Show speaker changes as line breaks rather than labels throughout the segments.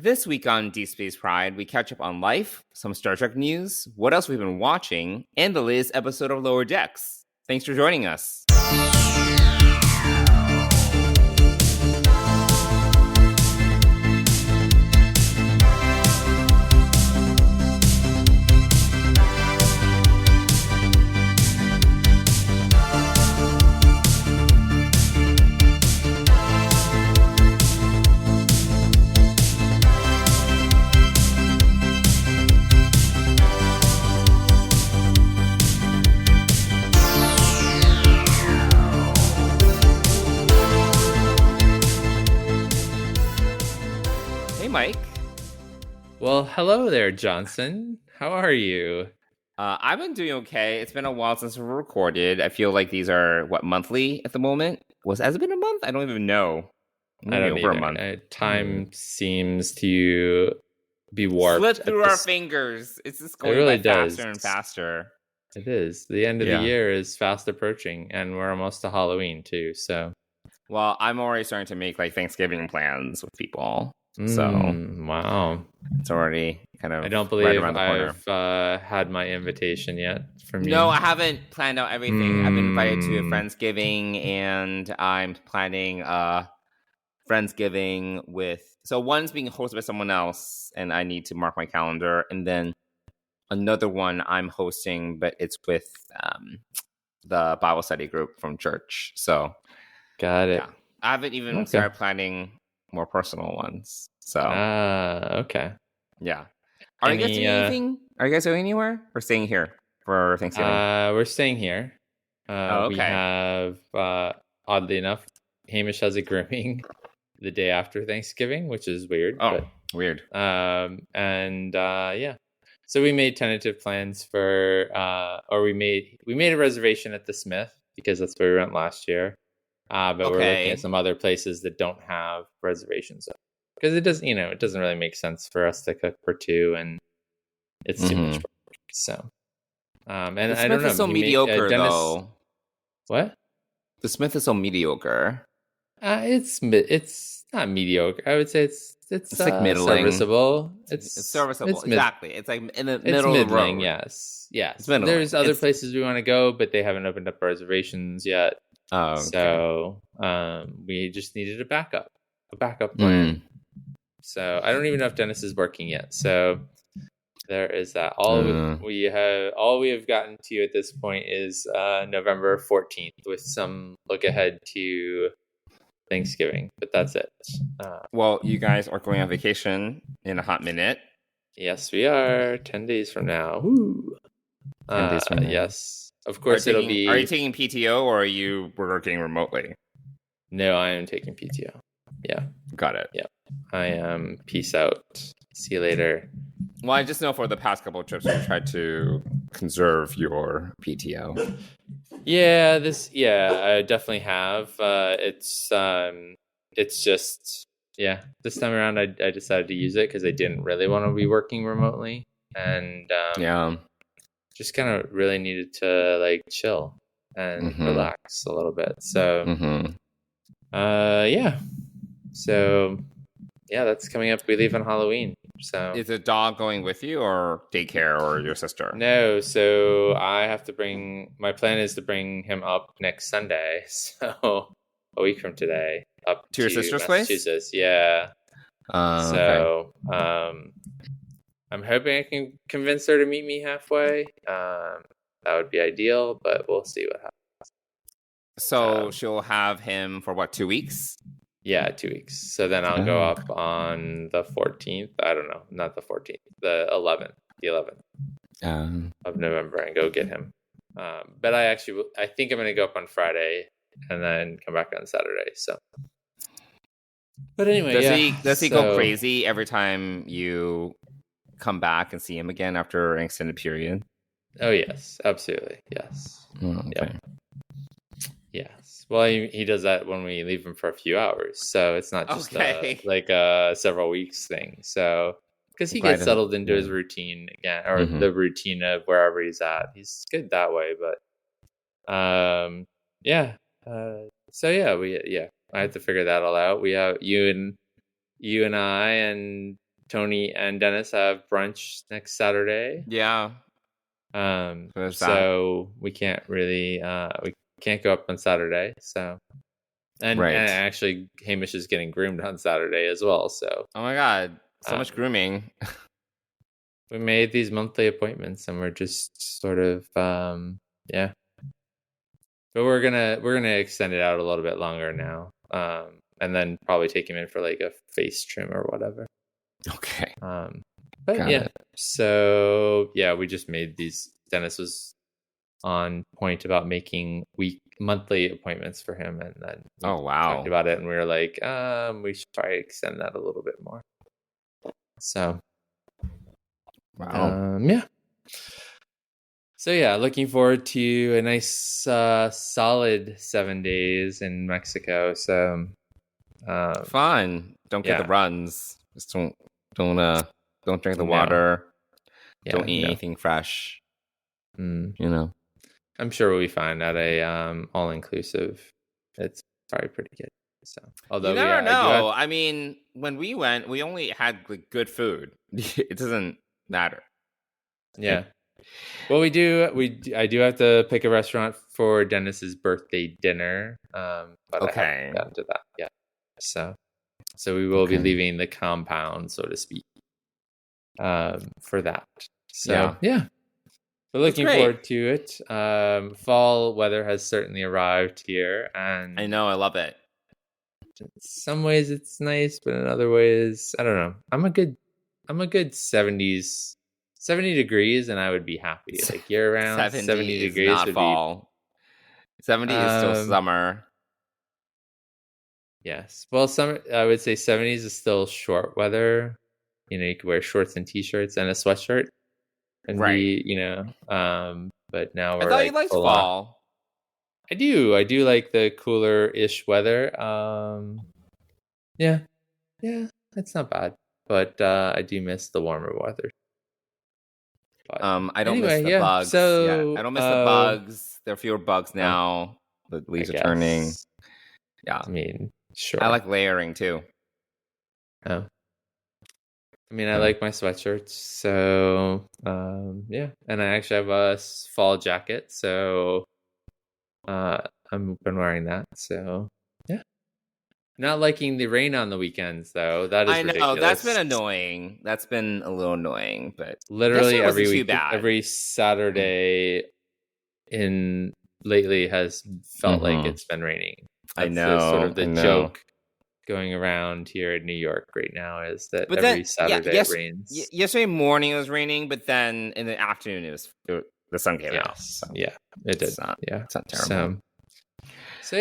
This week on Deep Space Pride, we catch up on life, some Star Trek news, what else we've been watching, and the latest episode of Lower Decks. Thanks for joining us. Mike.
Well, hello there, Johnson. How are you?
I've been doing okay. It's been a while since we recorded. I feel like these are, monthly at the moment? Has it been a month? I don't even know.
Maybe I don't over either. A month. Time seems to be warped.
Slip through our fingers. It's just going really faster and faster.
It is. The end of the year is fast approaching, and we're almost to Halloween, too. So,
well, I'm already starting to make Thanksgiving plans with people. So
wow,
it's already kind of.
I don't believe I've had my invitation yet from you.
No, I haven't planned out everything. I've been invited to a Friendsgiving, and I'm planning Friendsgiving with. So one's being hosted by someone else, and I need to mark my calendar, and then another one I'm hosting, but it's with the Bible study group from church. So,
got it.
Yeah. I haven't even started planning more personal ones. So
okay.
Yeah. Are you guys doing anything? Are you guys going anywhere? Or staying here for Thanksgiving?
We're staying here.
Okay.
We have oddly enough, Hamish has a grooming the day after Thanksgiving, which is weird.
Oh, weird.
Yeah. So we made tentative plans for we made a reservation at the Smith because that's where we went last year. But we're looking at some other places that don't have reservations because it doesn't really make sense for us to cook for two, and it's too much work. So, and
the Smith
I don't know.
Is so mediocre, though.
What?
The Smith is so mediocre.
It's not mediocre. I would say it's
like middling.
Serviceable.
It's serviceable. Exactly. It's like in the middle of the road.
Yes. There's other places we want to go, but they haven't opened up reservations yet.
Oh, okay.
So we just needed a backup plan. So I don't even know if Dennis is working yet. So there is that. All we have gotten to at this point is November 14th with some look ahead to Thanksgiving, but that's it.
Well, you guys are going on vacation in a hot minute.
Yes, we are. 10 days from now. Woo.
10 days from now.
Yes. Of course,
Are you taking PTO or are you working remotely?
No, I am taking PTO. Yeah.
Got it.
Yeah. I am. Peace out. See you later.
Well, I just know for the past couple of trips, you tried to conserve your PTO.
Yeah, I definitely have. It's just, this time around, I decided to use it because I didn't really want to be working remotely. And, just kind of really needed to chill and relax a little bit. So, that's coming up. We leave on Halloween. So,
is the dog going with you or daycare or your sister?
No. So my plan is to bring him up next Sunday. So a week from today, up
to your sister's
Massachusetts.
place.
Yeah.
So,
I'm hoping I can convince her to meet me halfway. That would be ideal, but we'll see what happens.
So she'll have him for 2 weeks?
Yeah, 2 weeks. So then I'll go up on the 14th. I don't know, not the 14th, the 11th. The 11th of November and go get him. But I think I'm going to go up on Friday and then come back on Saturday. So, but anyway,
does he go crazy every time you come back and see him again after an extended period?
Oh yes, absolutely, yes.
Okay.
Yep. Yes. Well, he does that when we leave him for a few hours, so it's not just a several weeks thing. So because he gets settled into his routine again, or the routine of wherever he's at, he's good that way. But I have to figure that all out. We have you and I and Tony and Dennis have brunch next Saturday.
Yeah.
So we can't really we can't go up on Saturday. So and actually Hamish is getting groomed on Saturday as well. So
oh my god, so much grooming.
We made these monthly appointments, and we're just sort of yeah. But we're gonna extend it out a little bit longer now, and then probably take him in for like a face trim or whatever.
Okay.
But
Got
yeah,
it.
so yeah, we just made these. Dennis was on point about making monthly appointments for him, and then we talked about it, and we were like, we should probably extend that a little bit more. So, yeah. So yeah, looking forward to a nice solid 7 days in Mexico. So
fun. Don't get the runs. Just don't drink the water. Yeah, don't eat anything fresh. You know,
I'm sure we'll be fine at a all inclusive. It's probably pretty good. So although
you never know. I mean, when we went, we only had like good food. It doesn't matter.
Yeah. Well, I do have to pick a restaurant for Dennis's birthday dinner. But I haven't gotten to that yet. So we will be leaving the compound, so to speak, for that. So yeah. We're looking forward to it. Fall weather has certainly arrived here, and
I know, I love it.
In some ways it's nice, but in other ways, I don't know. I'm a good 70 degrees, and I would be happy. Like year round, 70 degrees
not would fall. 70 is still summer.
Yes. Well, summer. I would say 70s is still short weather. You know, you could wear shorts and t-shirts and a sweatshirt. And be, you know, but now we're
you liked fall.
I do like the cooler-ish weather. Yeah, that's not bad. But I do miss the warmer weather. But,
I don't miss the bugs. So I don't miss the bugs. There are fewer bugs now. The leaves are turning. Yeah,
I mean, sure.
I like layering too.
Oh. I mean, I like my sweatshirts, so yeah. And I actually have a fall jacket, so I've been wearing that. So yeah. Not liking the rain on the weekends, though. That is ridiculous.
I know, that's been annoying. That's been a little annoying, but
literally every week, every Saturday lately has felt like it's been raining.
I know.
Sort of the joke going around here in New York right now is that every Saturday it rains.
Yesterday morning it was raining, but then in the afternoon the sun came out. So
yeah, it did.
It's not terrible.
So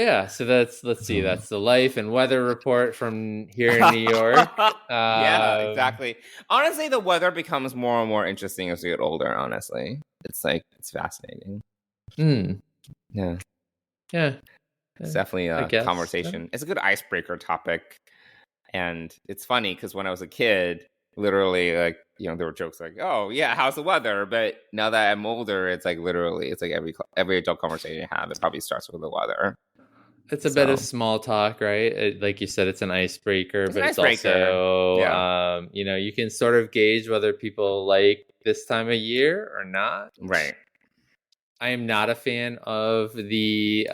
let's see. That's the life and weather report from here in New York.
Yeah, exactly. Honestly, the weather becomes more and more interesting as we get older. Honestly, it's fascinating. Yeah. It's definitely a conversation. It's a good icebreaker topic. And it's funny because when I was a kid, literally, like, you know, there were jokes like, oh, yeah, how's the weather? But now that I'm older, it's like literally, it's like every adult conversation you have, it probably starts with the weather.
It's a bit of small talk, right? Like you said, it's an icebreaker, but it's also, you know, you can sort of gauge whether people like this time of year or not.
Right.
I am not a fan of the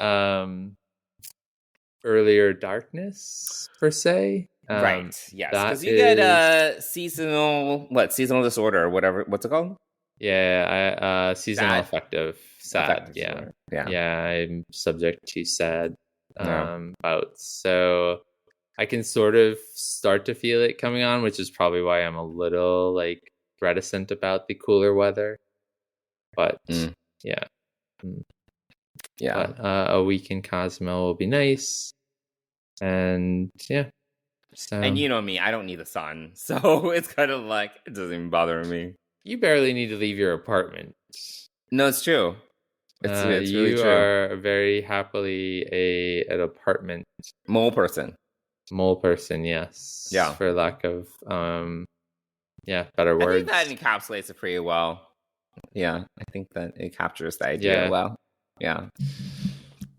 earlier darkness per se.
Right. Yes. Because you get seasonal disorder or whatever. What's it called?
Yeah. Seasonal affective. SAD.
Yeah.
I'm subject to SAD bouts. So I can sort of start to feel it coming on, which is probably why I'm a little like reticent about the cooler weather. But yeah. But, a week in Cozumel will be nice. And yeah. So,
and you know me, I don't need the sun. So it's kind of like, it doesn't even bother me.
You barely need to leave your apartment.
No, it's true. It's
you
really true.
Are very happily an apartment.
Mole person,
yes.
Yeah.
For lack of, better words.
I think that encapsulates it pretty well. Yeah, I think that it captures the idea well. Yeah.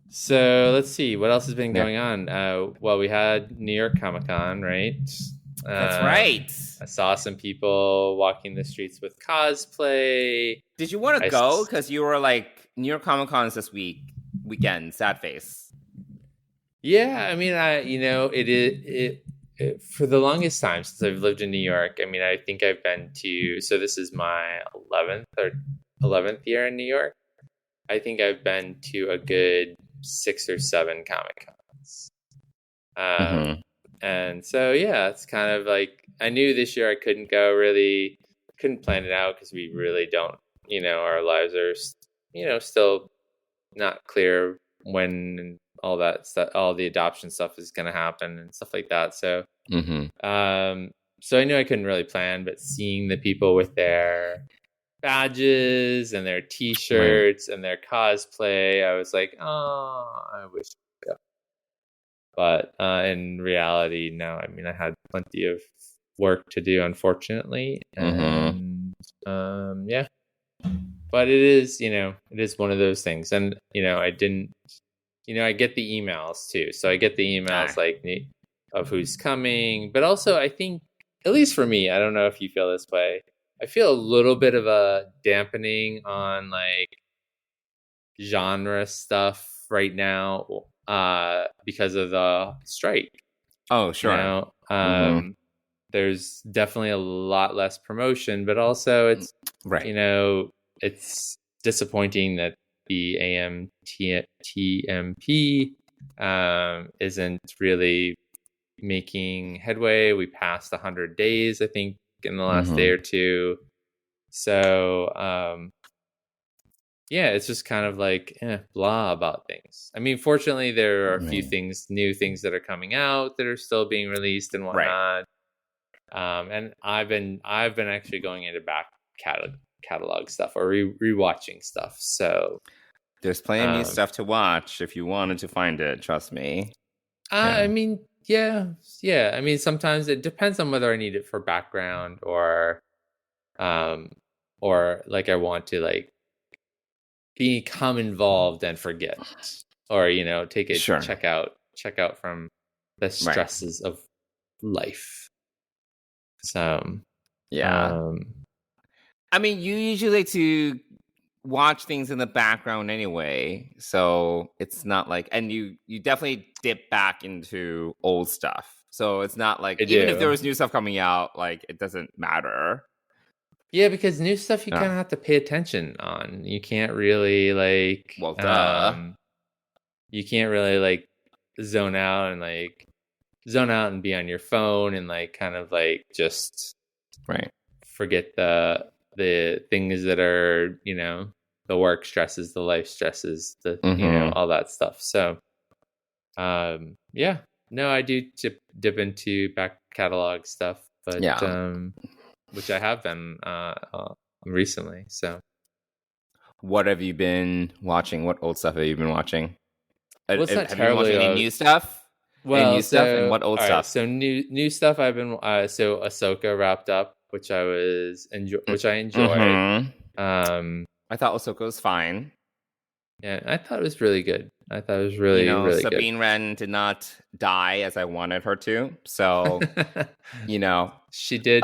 So let's see what else has been going on. Well, we had New York Comic Con, right?
That's right.
I saw some people walking the streets with cosplay.
Did you want to go? Because you were like, New York Comic Con is this weekend, sad face.
Yeah, I mean, it for the longest time since I've lived in New York. I mean, I think I've been to, so this is my 11th year in New York. I think I've been to a good 6 or 7 Comic Cons. And so, yeah, it's kind of like, I knew this year I couldn't plan it out because we really don't, our lives are, still not clear when all that stuff, all the adoption stuff is going to happen and stuff like that. So, so I knew I couldn't really plan, but seeing the people with their badges and their T-shirts and their cosplay, I was like, oh, I wish I could go. But in reality, no. I mean, I had plenty of work to do, unfortunately, and yeah. But it is, it is one of those things, and I didn't. I get the emails too. So I get the emails like of who's coming. But also I think, at least for me, I don't know if you feel this way, I feel a little bit of a dampening on like genre stuff right now because of the strike.
Oh, sure.
There's definitely a lot less promotion, but also it's, it's disappointing that the AMTMP isn't really making headway. We passed 100 days, I think, in the last day or two. So, yeah, it's just kind of like blah about things. I mean, fortunately, there are a few new things that are coming out that are still being released and whatnot. And I've been actually going into back catalog stuff or rewatching stuff. So
there's plenty of new stuff to watch if you wanted to find it. Trust me.
I mean, yeah. I mean, sometimes it depends on whether I need it for background or like I want to like become involved and forget, or take it check out from the stresses of life. So
yeah. I mean, you usually like to watch things in the background anyway, so it's not like, and you definitely dip back into old stuff, so it's not like even if there was new stuff coming out, like it doesn't matter.
Yeah, because new stuff you kind of have to pay attention on. You can't really like you can't really like zone out and be on your phone and like kind of like just forget the things that are, the work stresses, the life stresses, the all that stuff. So no, I do dip into back catalog stuff, but which I have been recently. So what
have you been watching? What old stuff have you been watching?
Well, it's not
have you been watching any new stuff?
Well,
new stuff and what old stuff?
So new stuff I've been so Ahsoka wrapped up, which I enjoyed.
I thought Ahsoka was fine.
Yeah, I thought it was really good. I thought it was really, really good.
Sabine Wren did not die as I wanted her to. So,
she did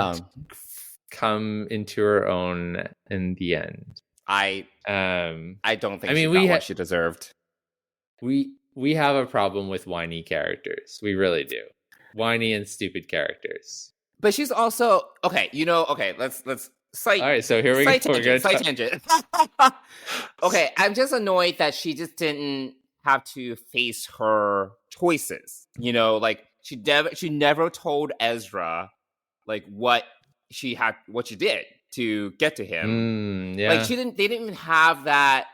come into her own in the end.
I don't think she got what she deserved.
We have a problem with whiny characters. We really do. Whiny and stupid characters.
But she's also let's cite. All
right, so here we go.
Side tangent. Okay, I'm just annoyed that she just didn't have to face her choices. Like she never told Ezra like what she did to get to him. Like they didn't even have that.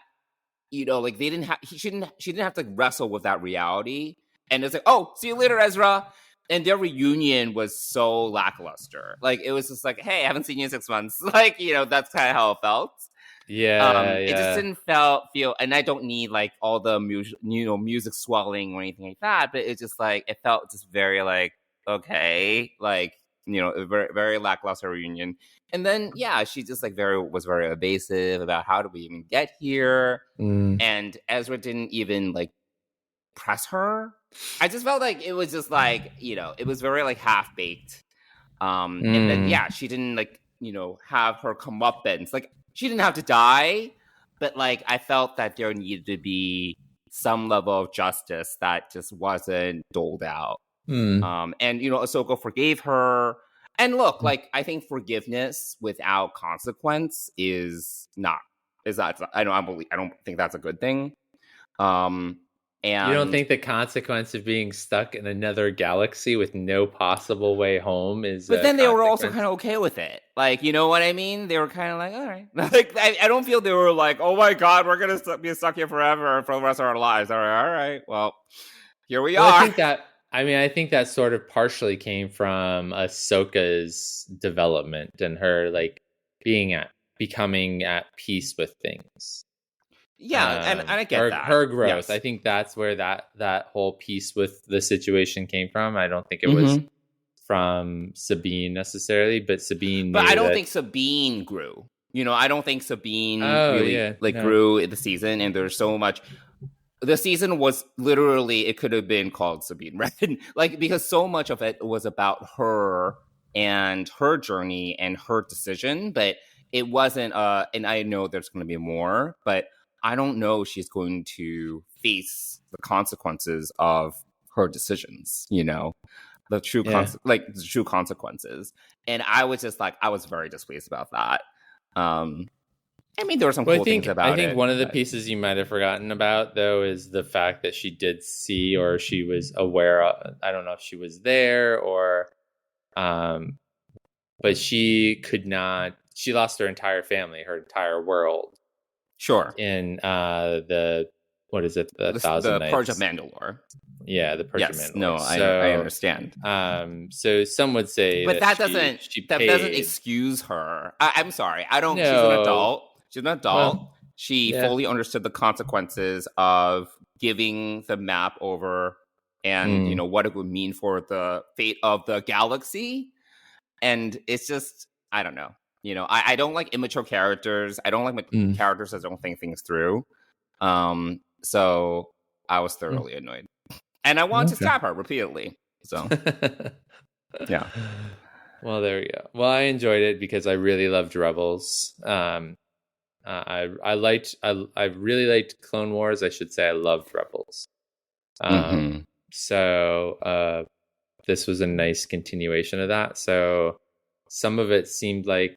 Like she didn't have to wrestle with that reality. And it's like, oh, see you later, Ezra. And their reunion was so lackluster. Like, it was just like, hey, I haven't seen you in 6 months. Like, that's kind of how it felt. It just didn't feel, and I don't need like all the music swelling or anything like that. But it's just like, it felt just very like, okay, like, a very, very lackluster reunion. And then, she just like was very evasive about how do we even get here. And Ezra didn't even like press her. I just felt like it was just like, it was very like half baked. And then she didn't like have her comeuppance. Like she didn't have to die, but like I felt that there needed to be some level of justice that just wasn't doled out. And Ahsoka forgave her. And look, like I think forgiveness without consequence is not. I don't think that's a good thing. And
you don't think the consequence of being stuck in another galaxy with no possible way home is?
But then they were also kind of okay with it. Like, you know what I mean? They were kind of like, all right. Like, I don't feel they were like, oh my God, we're going to be stuck here forever for the rest of our lives. All right. Well, here we are.
I think that sort of partially came from Ahsoka's development and her like becoming at peace with things.
Yeah, and I get that.
Her growth.
Yes.
I think that's where that whole piece with the situation came from. I don't think it was from Sabine necessarily, but Sabine.
But I don't think Sabine grew. I don't think Sabine grew in the season, and there's so much. The season was literally, it could have been called Sabine, right? Like, because so much of it was about her and her journey and her decision, but it wasn't, and I know there's going to be more, but I don't know she's going to face the consequences of her decisions, the true consequences. And I was just like, I was very displeased about that. I mean, there were some cool things about it.
I think one of the pieces you might have forgotten about, though, is the fact that she did see, or she was aware of, I don't know if she was there or, but she lost her entire family, her entire world.
Sure.
In the Thousand Nights.
Purge of Mandalore.
Yeah, the Purge of Mandalore.
No, I understand.
So some would say,
but that doesn't excuse her. I'm sorry. I don't. No. She's an adult. She's an adult. Well, she fully understood the consequences of giving the map over, and what it would mean for the fate of the galaxy. And it's just, I don't know. I don't like immature characters. I don't like characters that don't think things through. So I was thoroughly annoyed. And I wanted to stab her repeatedly. So, yeah.
Well, there we go. Well, I enjoyed it because I really loved Rebels. I really liked Clone Wars. I should say I loved Rebels. So this was a nice continuation of that. So some of it seemed like,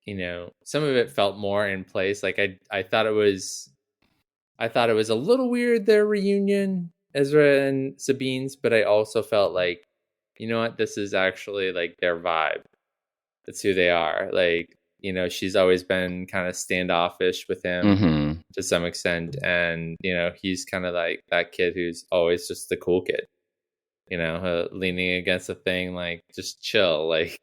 some of it felt more in place. Like I thought it was a little weird, their reunion, Ezra and Sabine's, but I also felt like, you know what, this is actually like their vibe. That's who they are. Like, she's always been kind of standoffish with him to some extent. And, he's kind of like that kid who's always just the cool kid, leaning against a thing, like just chill. Like,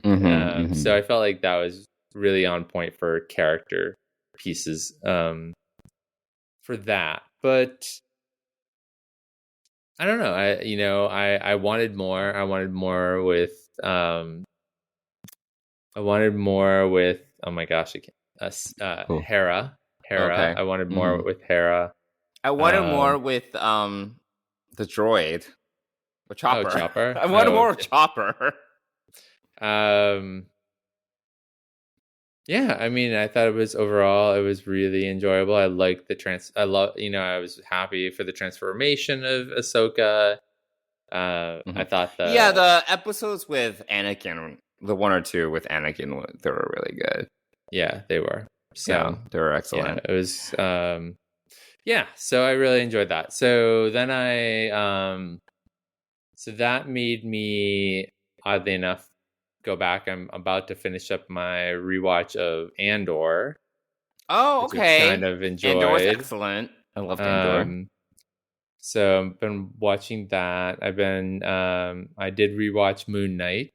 so I felt like that was really on point for character pieces for that. But I don't know. I wanted more. I wanted more with oh my gosh, Hera. Okay. I wanted more with Hera.
I wanted more with the droid. With Chopper.
Oh, Chopper.
I wanted more with Chopper.
Yeah, I mean, I thought it was really enjoyable. I liked I was happy for the transformation of Ahsoka. I thought
the episodes with Anakin, the one or two with Anakin, they were really good.
Yeah, they were. So
they were excellent.
Yeah, it was so I really enjoyed that. So then so that made me, oddly enough, go back. I'm about to finish up my rewatch of Andor.
Oh, okay.
Kind of enjoyed.
Andor was excellent. I loved Andor.
So I've been watching that. I did rewatch Moon Knight.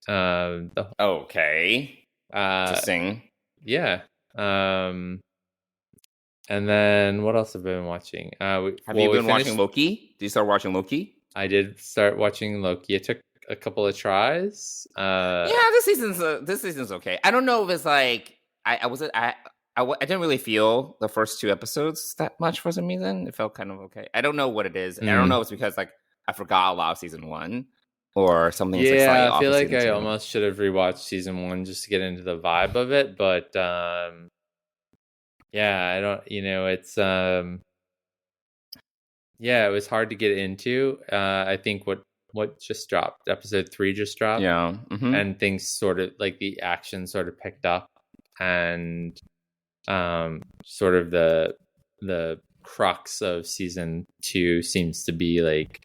Okay. Interesting.
Yeah. And then what else have I been watching? Have
you been watching Loki? Did you start watching Loki?
I did start watching Loki. It took a couple of tries.
This season's okay. I don't know if it's like I didn't really feel the first two episodes that much for some reason. It felt kind of okay. I don't know what it is. And I don't know if it's because like I forgot a lot of season one. or something that's like slightly
Yeah, I
off
feel
of
like
season
I
two?
almost should have rewatched season 1 just to get into the vibe of it, but yeah, I don't, it's yeah, it was hard to get into. I think what just dropped, episode 3 just dropped,
Yeah. Mm-hmm.
and things sort of like the action sort of picked up, and sort of the crux of season 2 seems to be like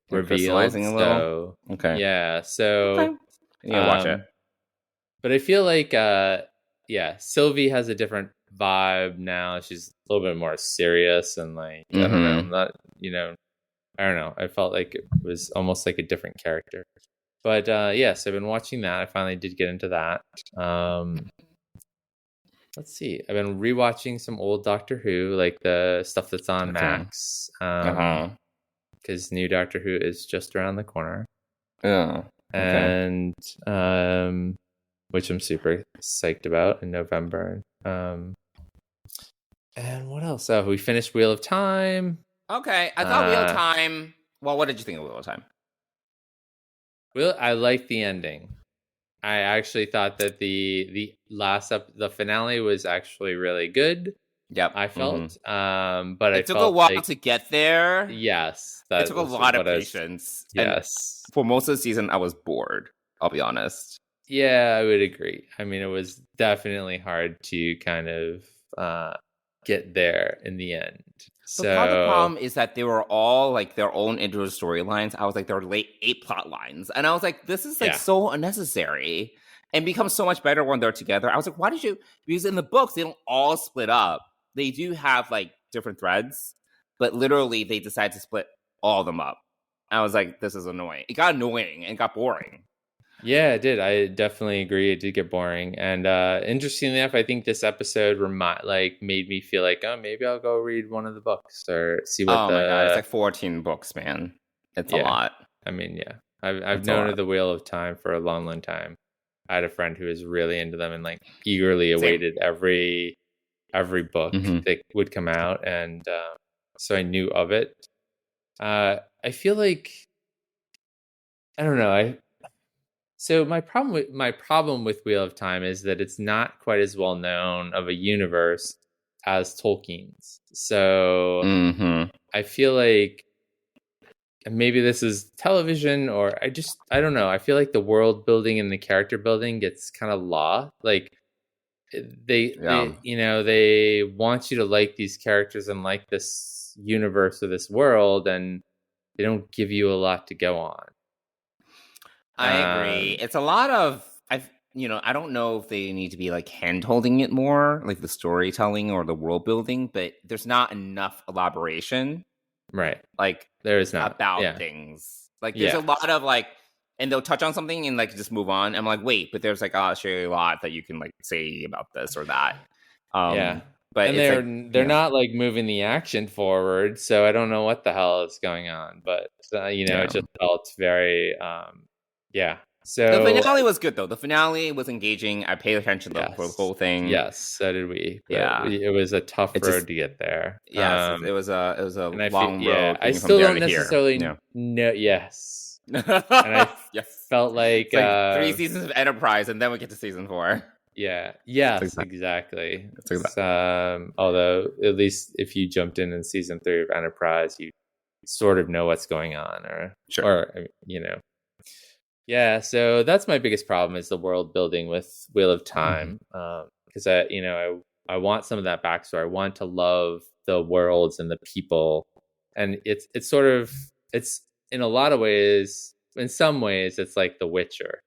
revealed.
Crystallizing a little.
So
Okay.
yeah, so
Okay. Yeah, watch it.
but I feel like yeah, Sylvie has a different vibe now. She's a little bit more serious and like I don't know, I'm not, I don't know. I felt like it was almost like a different character. But yes, I've been watching that. I finally did get into that. Let's see. I've been rewatching some old Doctor Who, like the stuff that's on Max. Because new Doctor Who is just around the corner.
Yeah.
And which I'm super psyched about in November. And what else? Oh, we finished Wheel of Time.
Okay, I thought Wheel of Time. Well, what did you think of Wheel of Time?
I liked the ending. I actually thought that the finale was actually really good.
Yep,
I felt, but
it took a while to get there.
Yes,
it took a lot of patience.
Yes,
and for most of the season, I was bored. I'll be honest.
Yeah, I would agree. I mean, it was definitely hard to kind of get there in the end. So
part of the problem is that they were all like their own individual storylines. I was like, there were like 8 plot lines, and I was like, this is like so unnecessary, and becomes so much better when they're together. I was like, why did you? Because in the books, they don't all split up. They do have like different threads, but literally they decide to split all of them up. I was like, this is annoying. It got annoying and got boring.
Yeah, it did. I definitely agree. It did get boring. And interestingly enough, I think this episode made me feel like, oh, maybe I'll go read one of the books or see what
my God, it's like 14 books, man. It's a lot.
I mean, yeah. I've known of the Wheel of Time for a long, long time. I had a friend who was really into them and like eagerly awaited every book that would come out, and so I knew of it. I feel like I don't know. So my problem with Wheel of Time is that it's not quite as well known of a universe as Tolkien's. So I feel like maybe this is television, or I don't know. I feel like the world building and the character building gets kind of lost. Like they want you to like these characters and like this universe or this world, and they don't give you a lot to go on.
I agree. It's a lot of I don't know if they need to be like hand holding it more, like the storytelling or the world building, but there's not enough elaboration.
Right.
Like
there is not
about things. Like there's a lot of like, and they'll touch on something and like just move on. I'm like, wait, but there's like actually a lot that you can like say about this or that. But
they're not like moving the action forward, so I don't know what the hell is going on. But it just felt very So
the finale was good though. The finale was engaging. I paid attention to the whole thing.
Yes, so did we. But it was a tough road to get there.
Yes, it was a long road.
I still don't necessarily know. Yes, and I felt like,
it's like 3 seasons of Enterprise, and then we get to season 4.
Yeah. Yes. Exactly. Although, at least if you jumped in season 3 of Enterprise, you sort of know what's going on, Yeah. So that's my biggest problem is the world building with Wheel of Time, because I want some of that backstory. I want to love the worlds and the people, and it's in a lot of ways. In some ways, it's like The Witcher.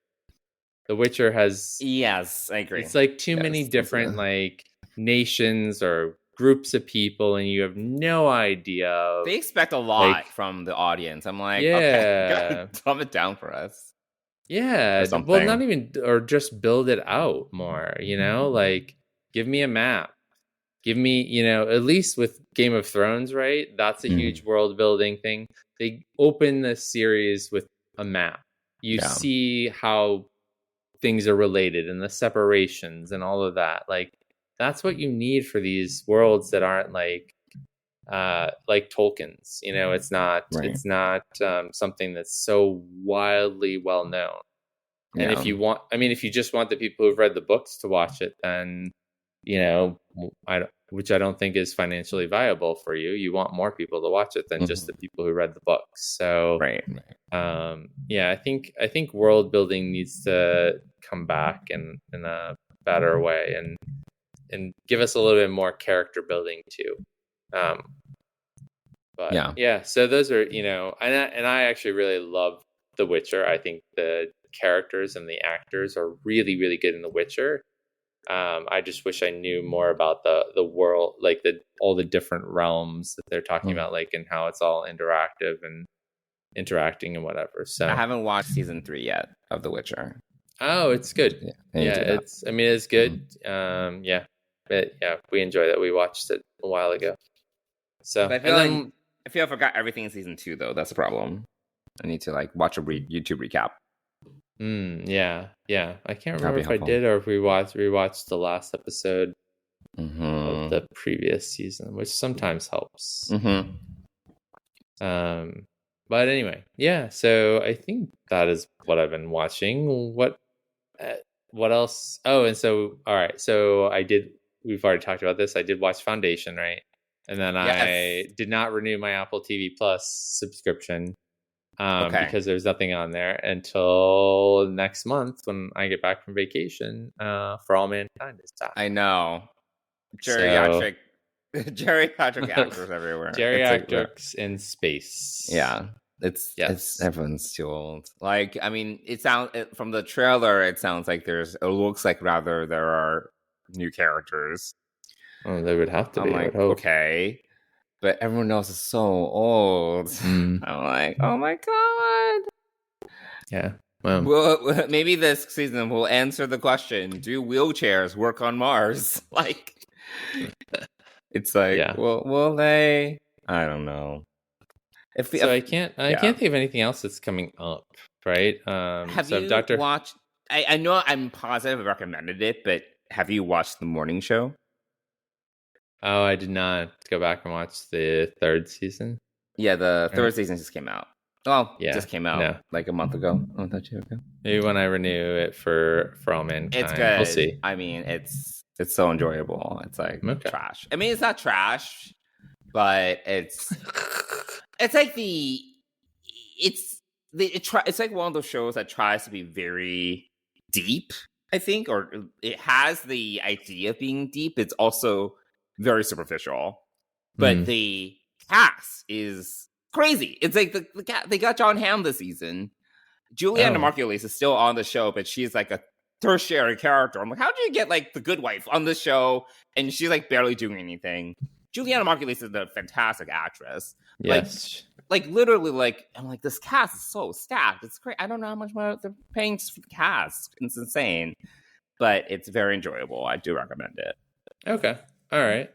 The Witcher has...
Yes, I agree.
It's like too many different like nations or groups of people, and you have no idea.
They expect a lot from the audience. I'm like, okay, dumb it down for us.
Yeah, well, not even, or just build it out more, like give me a map. Give me, at least with Game of Thrones, right? That's a huge world building thing. They open the series with a map. You see how things are related and the separations and all of that. Like that's what you need for these worlds that aren't like like Tolkien's. It's not
Right.
it's not something that's so wildly well known. And
Yeah.
if you just want the people who've read the books to watch it, then which I don't think is financially viable for you. You want more people to watch it than just the people who read the books. So
Right.
I think world building needs to come back in a better way and give us a little bit more character building too. But yeah, so those are, and I actually really love The Witcher. I think the characters and the actors are really, really good in The Witcher. I just wish I knew more about the world, like all the different realms that they're talking about, like, and how it's all interactive and interacting and whatever. So
I haven't watched season 3 yet of The Witcher.
Oh, it's good. Yeah, it's good. We enjoyed it. We watched it a while ago. So
I feel I forgot everything in season 2 though. That's the problem. I need to watch a YouTube recap.
Yeah. I can't remember if I did or if we watched the last episode of the previous season, which sometimes helps. But anyway, yeah. So I think that is what I've been watching. What else? Oh, and so all right. So we've already talked about this. I did watch Foundation, right? And then I did not renew my Apple TV Plus subscription because there's nothing on there until next month when I get back from vacation. For All Mankind is back.
I know. Geriatric actors everywhere.
Geriatrics in space.
Yeah. It's everyone's too old. It sounds from the trailer. It sounds like it looks like rather there are new characters.
Oh, there would have to be.
Okay, but everyone else is so old. I'm like, oh my god.
Yeah.
Well, maybe this season will answer the question: do wheelchairs work on Mars? It's like, well, will they? I don't know.
I can't think of anything else that's coming up, right?
Have you watched? I know I'm positive I recommended it, but have you watched The Morning Show?
Oh, I did not go back and watch the third season.
Yeah, the third season just came out. Well, just came out like a month ago. Oh, that you ago.
Maybe when I renew it for All Mankind.
It's good.
We'll see.
I mean, it's so enjoyable. It's like trash. I mean, it's not trash, but it's like it's like one of those shows that tries to be very deep, I think, or it has the idea of being deep. It's also very superficial, but the cast is crazy. It's like they got John Hamm this season. Juliana Margulies is still on the show, but she's like a tertiary character. I'm like, how do you get the good wife on the show and she's barely doing anything? Juliana Margulies is a fantastic actress.
Yes.
Literally, I'm like, this cast is so stacked. It's great. I don't know how much money they're paying for the cast. It's insane, but it's very enjoyable. I do recommend it.
Okay. All right.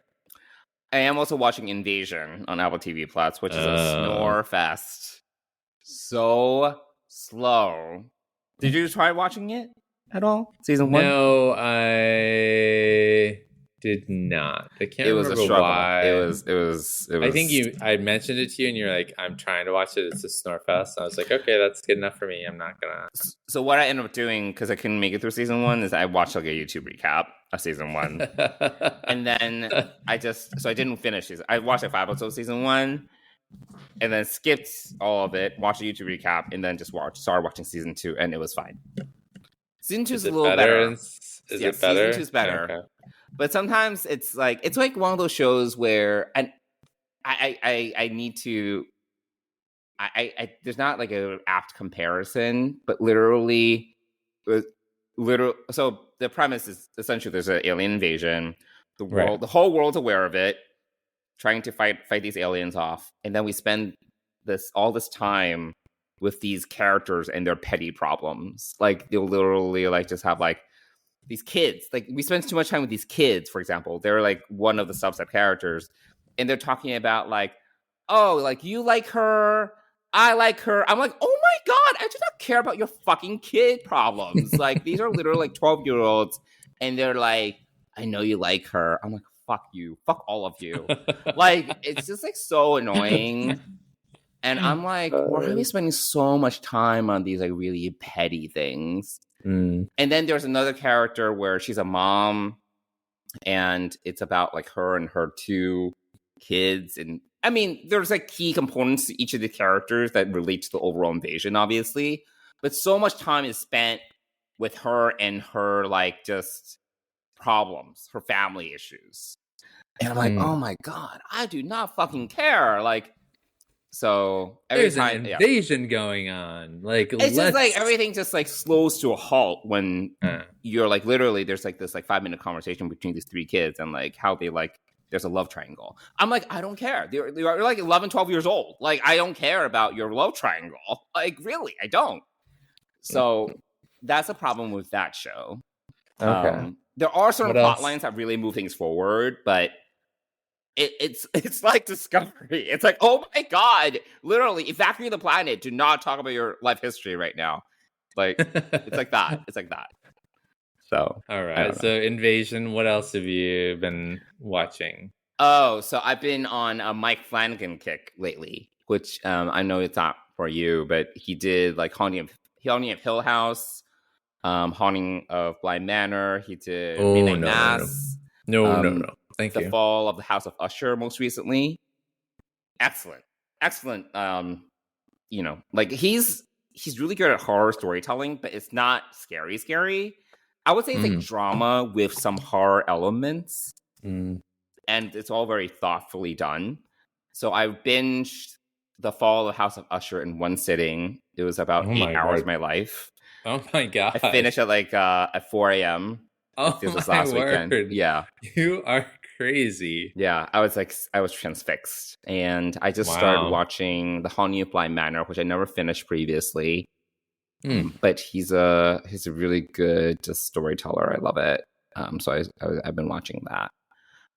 I am also watching Invasion on Apple TV Plus, which is a snore fest. So slow. Did you try watching it at all? Season 1?
No, I did not. I can't remember why.
It was.
I think I mentioned it to you, and you're like, "I'm trying to watch it. It's a snore fest." I was like, "Okay, that's good enough for me. I'm not gonna."
So what I ended up doing, because I couldn't make it through season 1, is I watched a YouTube recap of season 1, and then I didn't finish season. I watched 5 episodes of season 1, and then skipped all of it, watched a YouTube recap, and then just started watching season 2, and it was fine. Season 2 is a little better.
Is it better?
Season 2 is better. Okay. But sometimes it's like one of those shows where I need to. There's not an apt comparison, but literally. So the premise is essentially there's an alien invasion. The whole world's aware of it, trying to fight these aliens off, and then we spend all this time with these characters and their petty problems. They'll literally just have these kids. We spend too much time with these kids, for example. They're one of the subset characters, and they're talking about you like her, I like her. I'm like, oh my god, I do not care about your fucking kid problems. These are literally 12-year-olds, and they're like, I know you like her. I'm like, fuck you, fuck all of you. Like, it's just like so annoying. And I'm like, why are we spending so much time on these like really petty things? And then there's another character where she's a mom, and it's about like her and her 2 kids. And I mean, there's like key components to each of the characters that relate to the overall invasion, obviously. But so much time is spent with her and her like just problems, her family issues. And I'm like, oh my God, I do not fucking care. Like, so
there's an invasion going on. Like,
it's just like everything just like slows to a halt when you're like literally there's like this like 5-minute conversation between these 3 kids and like how they like there's a love triangle. I'm like, I don't care. They're like 11, 12 years old. Like, I don't care about your love triangle. Like, really, I don't. So that's a problem with that show.
Okay.
There are certain plot lines that really move things forward, but it's like Discovery. It's like, oh my God, literally evacuate the planet. Do not talk about your life history right now. Like, it's like that. It's like that. So,
all right. So Invasion, what else have you been watching?
Oh, so I've been on a Mike Flanagan kick lately, which I know it's not for you, but he did like Haunting of Hill House, Haunting of Bly Manor. He did Midnight Mass.
No. Thank you.
The Fall of the House of Usher most recently. Excellent. You know, like he's really good at horror storytelling, but it's not scary. I would say it's like drama with some horror elements. And it's all very thoughtfully done. So I binged The Fall of the House of Usher in one sitting. It was about 8 hours of my life.
Oh my God.
I finished at like at 4 a.m.
Oh, this was last weekend.
Yeah.
You are crazy.
Yeah, I was transfixed. And I just started watching The Haunting of Bly Manor, which I never finished previously. But he's a really good storyteller. I love it. So I've been watching that.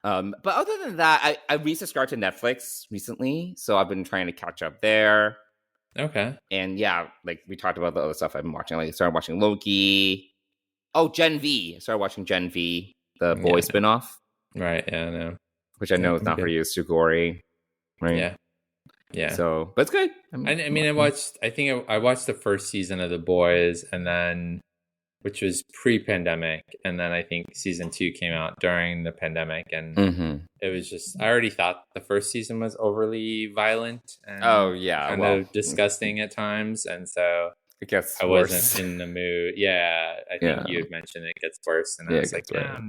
But other than that, I resubscribed to Netflix recently, so I've been trying to catch up there.
Okay.
And yeah, like we talked about the other stuff I've been watching. Like I started watching Loki. Oh, Gen V. I started watching Gen V, the boy spinoff.
Right. Yeah. I know.
Which I know is not for you. It's too gory. Right.
Yeah. Yeah.
So, but it's good.
I mean, I watched the first season of The Boys, and then, which was pre-pandemic, and then I think season 2 came out during the pandemic, and it was just, I already thought the first season was overly violent and kind of disgusting at times, and so
it gets
I
worse.
wasn't in the mood. Yeah, I think you had mentioned it gets worse, and I was like, I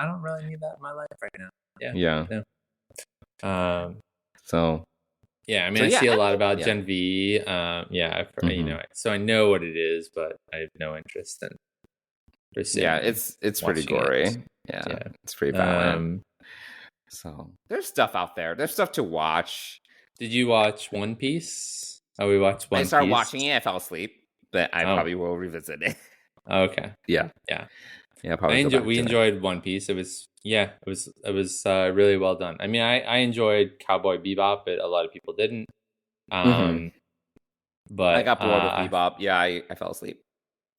don't really need that in my life right now. Yeah.
So.
Yeah, I mean, I see a lot about Gen V. You know, so I know what it is, but I have no interest in.
It's pretty gory. Yeah, it's pretty violent. So there's stuff out there. There's stuff to watch.
Did you watch One Piece? Oh, we watched One Piece.
I started watching it. I fell asleep, but I probably will revisit it.
Okay.
Yeah. Probably.
We enjoyed One Piece. It was really well done. I mean, I enjoyed Cowboy Bebop, but a lot of people didn't. But
I got bored with Bebop. Yeah, I fell asleep.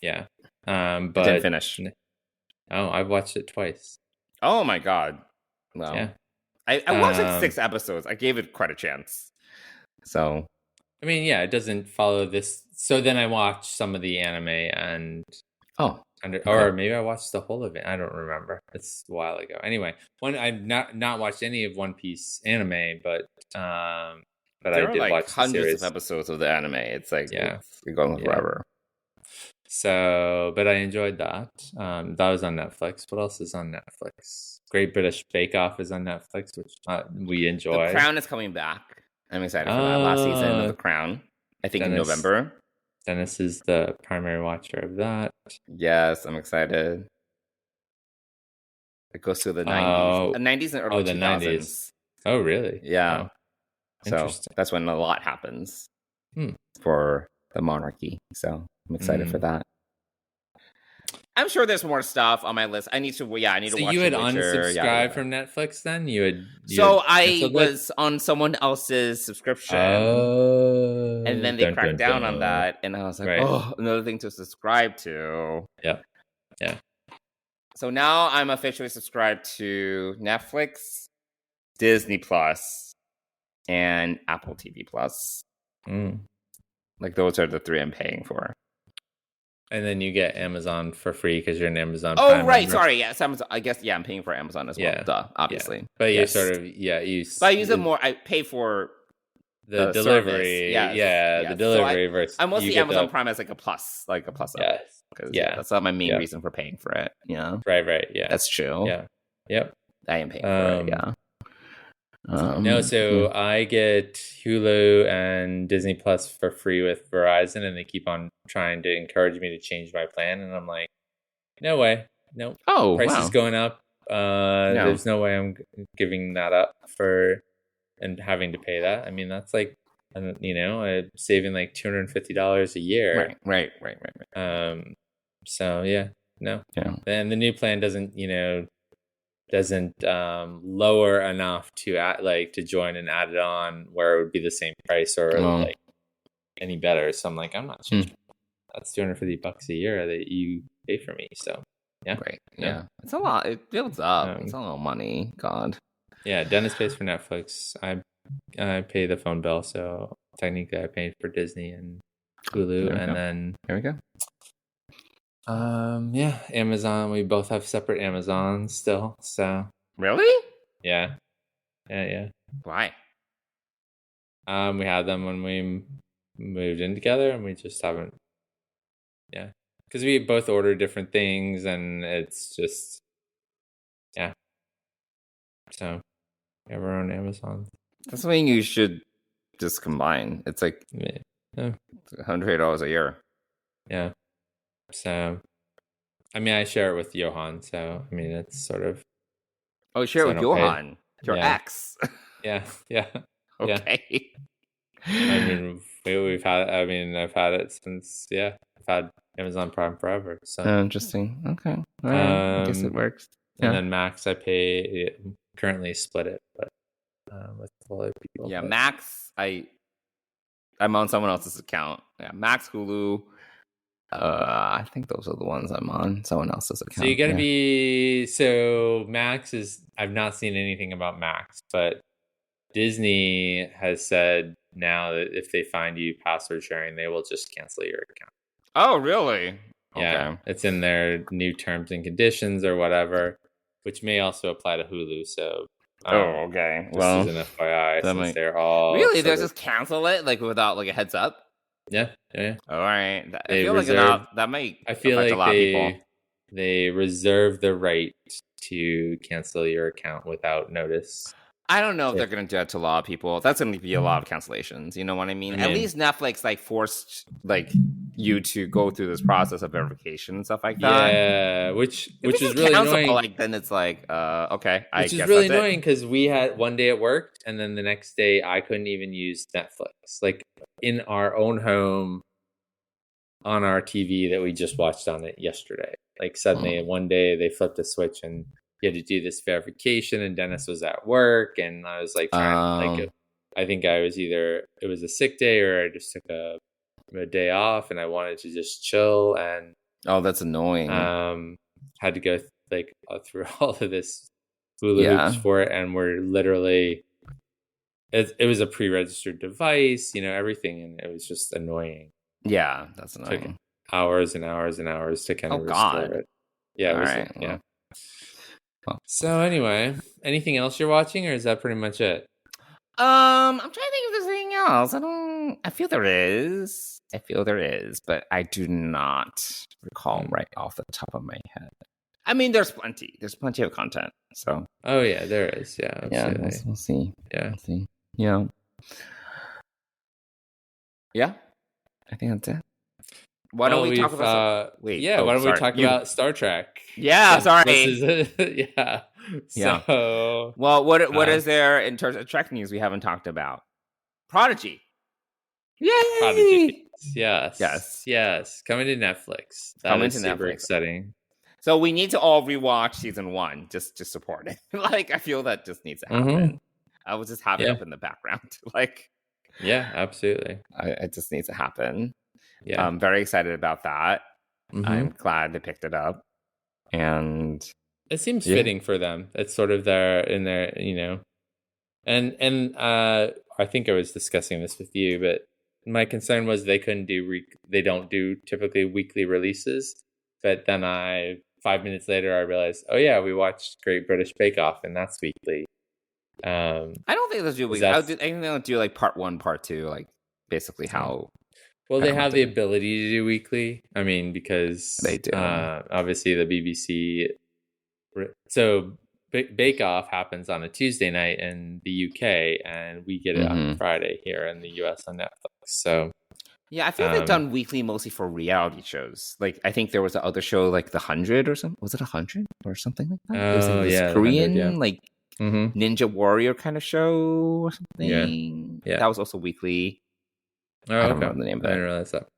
Yeah. But
I didn't finish.
Oh, I've watched it twice.
Oh my God. Well, yeah. I watched like 6 episodes. I gave it quite a chance. So,
I mean, yeah, it doesn't follow this. So then I watched some of the anime and or maybe I watched the whole of it. I don't remember. It's a while ago. Anyway, I've not watched any of One Piece anime, but I did
like
watch
hundreds of episodes of the anime. It's like it's going forever.
So, but I enjoyed that. That was on Netflix. What else is on Netflix? Great British Bake Off is on Netflix, which we enjoy.
The Crown is coming back. I'm excited for that last season of The Crown. I think in November.
Dennis is the primary watcher of that.
Yes, I'm excited. It goes through the 90s. The 90s and early 2000s. 90s.
Oh, really?
Yeah. So that's when a lot happens for the monarchy. So I'm excited for that. I'm sure there's more stuff on my list. I need to watch. So
you had unsubscribed from Netflix then?
I was on someone else's subscription.
Oh.
And then they cracked down on that. And I was like, another thing to subscribe to.
Yeah. Yeah.
So now I'm officially subscribed to Netflix, Disney Plus, and Apple TV Plus. Like those are the 3 I'm paying for.
And then you get Amazon for free because you're an Amazon
Oh,
Prime
right.
member.
Sorry. Yes, Amazon. I guess, I'm paying for Amazon as well.
Yeah.
Duh, obviously.
Yeah. But you sort of,
But I use it more. I pay for
the delivery.
Service. Yes.
Yeah, the delivery versus.
I mostly Amazon Prime as like a plus.
Yes.
Yeah. That's not my main reason for paying for it. Yeah.
Right. Yeah.
That's true.
Yeah. Yep.
I am paying for it. Yeah.
I get Hulu and Disney Plus for free with Verizon, and they keep on trying to encourage me to change my plan, and I'm like, no way, no.
Oh,
price is going up. There's no way I'm giving that up and having to pay that. I mean, that's like, saving like $250 a year.
Right.
So yeah, no.
Yeah.
And the new plan doesn't lower enough to join and add it on where it would be the same price or like any better. So I'm like, I'm not changing. That's $250 a year that you pay for me. So yeah,
right. Yeah, it's a lot. It builds up. It's a lot of money. God.
Yeah, Dennis pays for Netflix. I pay the phone bill. So technically, I pay for Disney and Hulu, and then
there we go.
Amazon. We both have separate Amazons still. So
really,
yeah.
Why?
We had them when we moved in together, and we just haven't. Yeah, because we both order different things, and it's just So we have our own Amazon.
That's something you should just combine. It's like $100 a year.
Yeah. So, I mean, I share it with Johan. So, I mean, it's sort of.
Oh, share it with Johan, your ex.
Yeah.
Okay.
I mean, we've had. I mean, I've had it since. Yeah, I've had Amazon Prime forever. So
interesting. Okay. All right. I guess it works.
And then Max, I pay. Currently split it, but with other people.
Yeah, Max, I'm on someone else's account. Yeah, Max, Hulu. I think those are the ones I'm on. Someone else's account.
So you got to be. So Max is. I've not seen anything about Max, but Disney has said now that if they find you password sharing, they will just cancel your account.
Oh, really?
Yeah, okay. It's in their new terms and conditions or whatever, which may also apply to Hulu. So.
Okay.
Well, as an FYI, since they're all
really, they just cancel it like without like a heads up.
Yeah.
All right. I feel like that might.
I feel like a lot of people. They reserve the right to cancel your account without notice.
I don't know if they're going to do that to a lot of people. That's going to be a lot of cancellations. You know what I mean? At least Netflix forced you to go through this process of verification and stuff like that.
Yeah, which is really annoying.
Then it's okay.
Which is really annoying because we had one day it worked, and then the next day I couldn't even use Netflix. Like in our own home on our TV that we just watched on it yesterday. Like suddenly one day they flipped a switch and you had to do this verification, and Dennis was at work, and I was like trying I think I was it was a sick day or I just took a day off and I wanted to just chill, and
that's annoying.
Had to go through all of this hula hoops for it, and we're literally it was a pre-registered device, everything, and it was just annoying.
Yeah, that's annoying.
Took hours and hours and hours to kind of restore it. Yeah,
all right.
Yeah. So anyway, anything else you're watching, or is that pretty much it?
I'm trying to think if there's anything else. I feel there is, but I do not recall right off the top of my head. I mean, there's plenty of content. So.
Oh yeah, there is. Yeah.
Yeah, we'll see.
Yeah.
We'll see. Yeah. Yeah. I think that's it. Why don't we talk about?
Why don't we talk about Star Trek?
Yeah, sorry.
Yeah.
So, well, what is there in terms of Trek news we haven't talked about? Prodigy. Yay!
Prodigy. Yes. Coming to Netflix. That is super exciting.
So we need to all rewatch season 1 just to support it. I feel that just needs to happen. I will just have it up in the background.
Yeah, absolutely.
It just needs to happen.
Yeah.
I'm very excited about that. I'm glad they picked it up. And
it seems fitting for them. It's sort of in their, and I think I was discussing this with you, but my concern was they don't do typically weekly releases. But then 5 minutes later, I realized, oh yeah, we watched Great British Bake Off, and that's weekly.
I don't think they'll do weekly. I think they'll do like part 1, part 2, like basically how.
Well, they have the ability to do weekly. I mean, because
they do.
Obviously, the BBC. So Bake Off happens on a Tuesday night in the UK, and we get it on Friday here in the US on Netflix. So
yeah, I think they've done weekly mostly for reality shows. Like I think there was the other show, like The 100 or something. Was it 100 or something like that? It was like this Korean like Ninja Warrior kind of show or something. Yeah, that was also weekly.
Oh, I don't remember the name of it. I didn't realize that.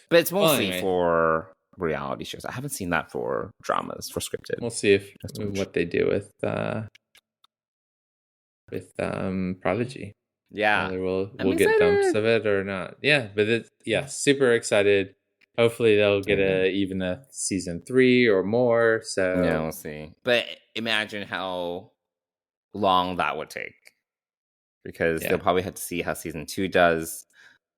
But it's mostly for reality shows. I haven't seen that for dramas, for scripted.
We'll see what they do with Prodigy.
Yeah,
whether we'll get dumps of it or not. Yeah, but super excited. Hopefully they'll get even a season 3 or more. So
yeah, we'll see. But imagine how long that would take, because they'll probably have to see how season 2 does.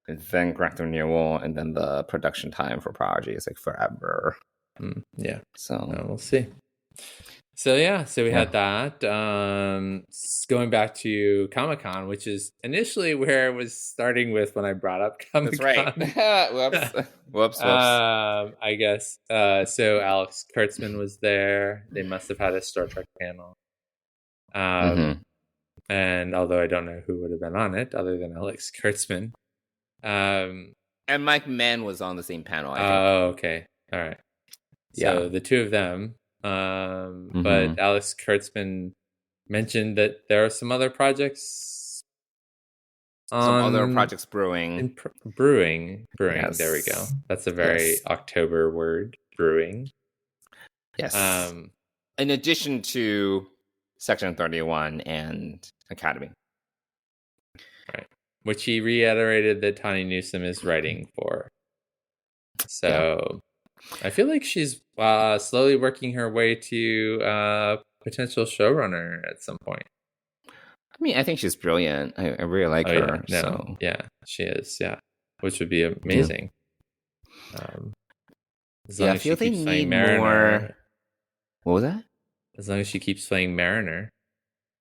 And then grant renewal, and then the production time for Prodigy is like forever.
Yeah.
So
we'll see. So we had that. Going back to Comic-Con, which is initially where I was starting with when I brought up Comic-Con.
That's right. Whoops.
I guess. So Alex Kurtzman was there. They must have had a Star Trek panel. And although I don't know who would have been on it other than Alex Kurtzman.
And Mike McMahan was on the same panel, I think.
Oh, okay. All right. So the two of them. But Alex Kurtzman mentioned that there are some other projects.
Brewing.
Brewing.
Yes.
There we go. That's a very October word. Brewing.
Yes. In addition to Section 31 and Academy.
Right. Which he reiterated that Tawny Newsome is writing for. So I feel like she's slowly working her way to potential showrunner at some point.
I mean, I think she's brilliant. I really like her.
Yeah.
So.
Yeah, she is. Yeah, which would be amazing. As long as she keeps playing Mariner.
What was that?
As long as she keeps playing Mariner.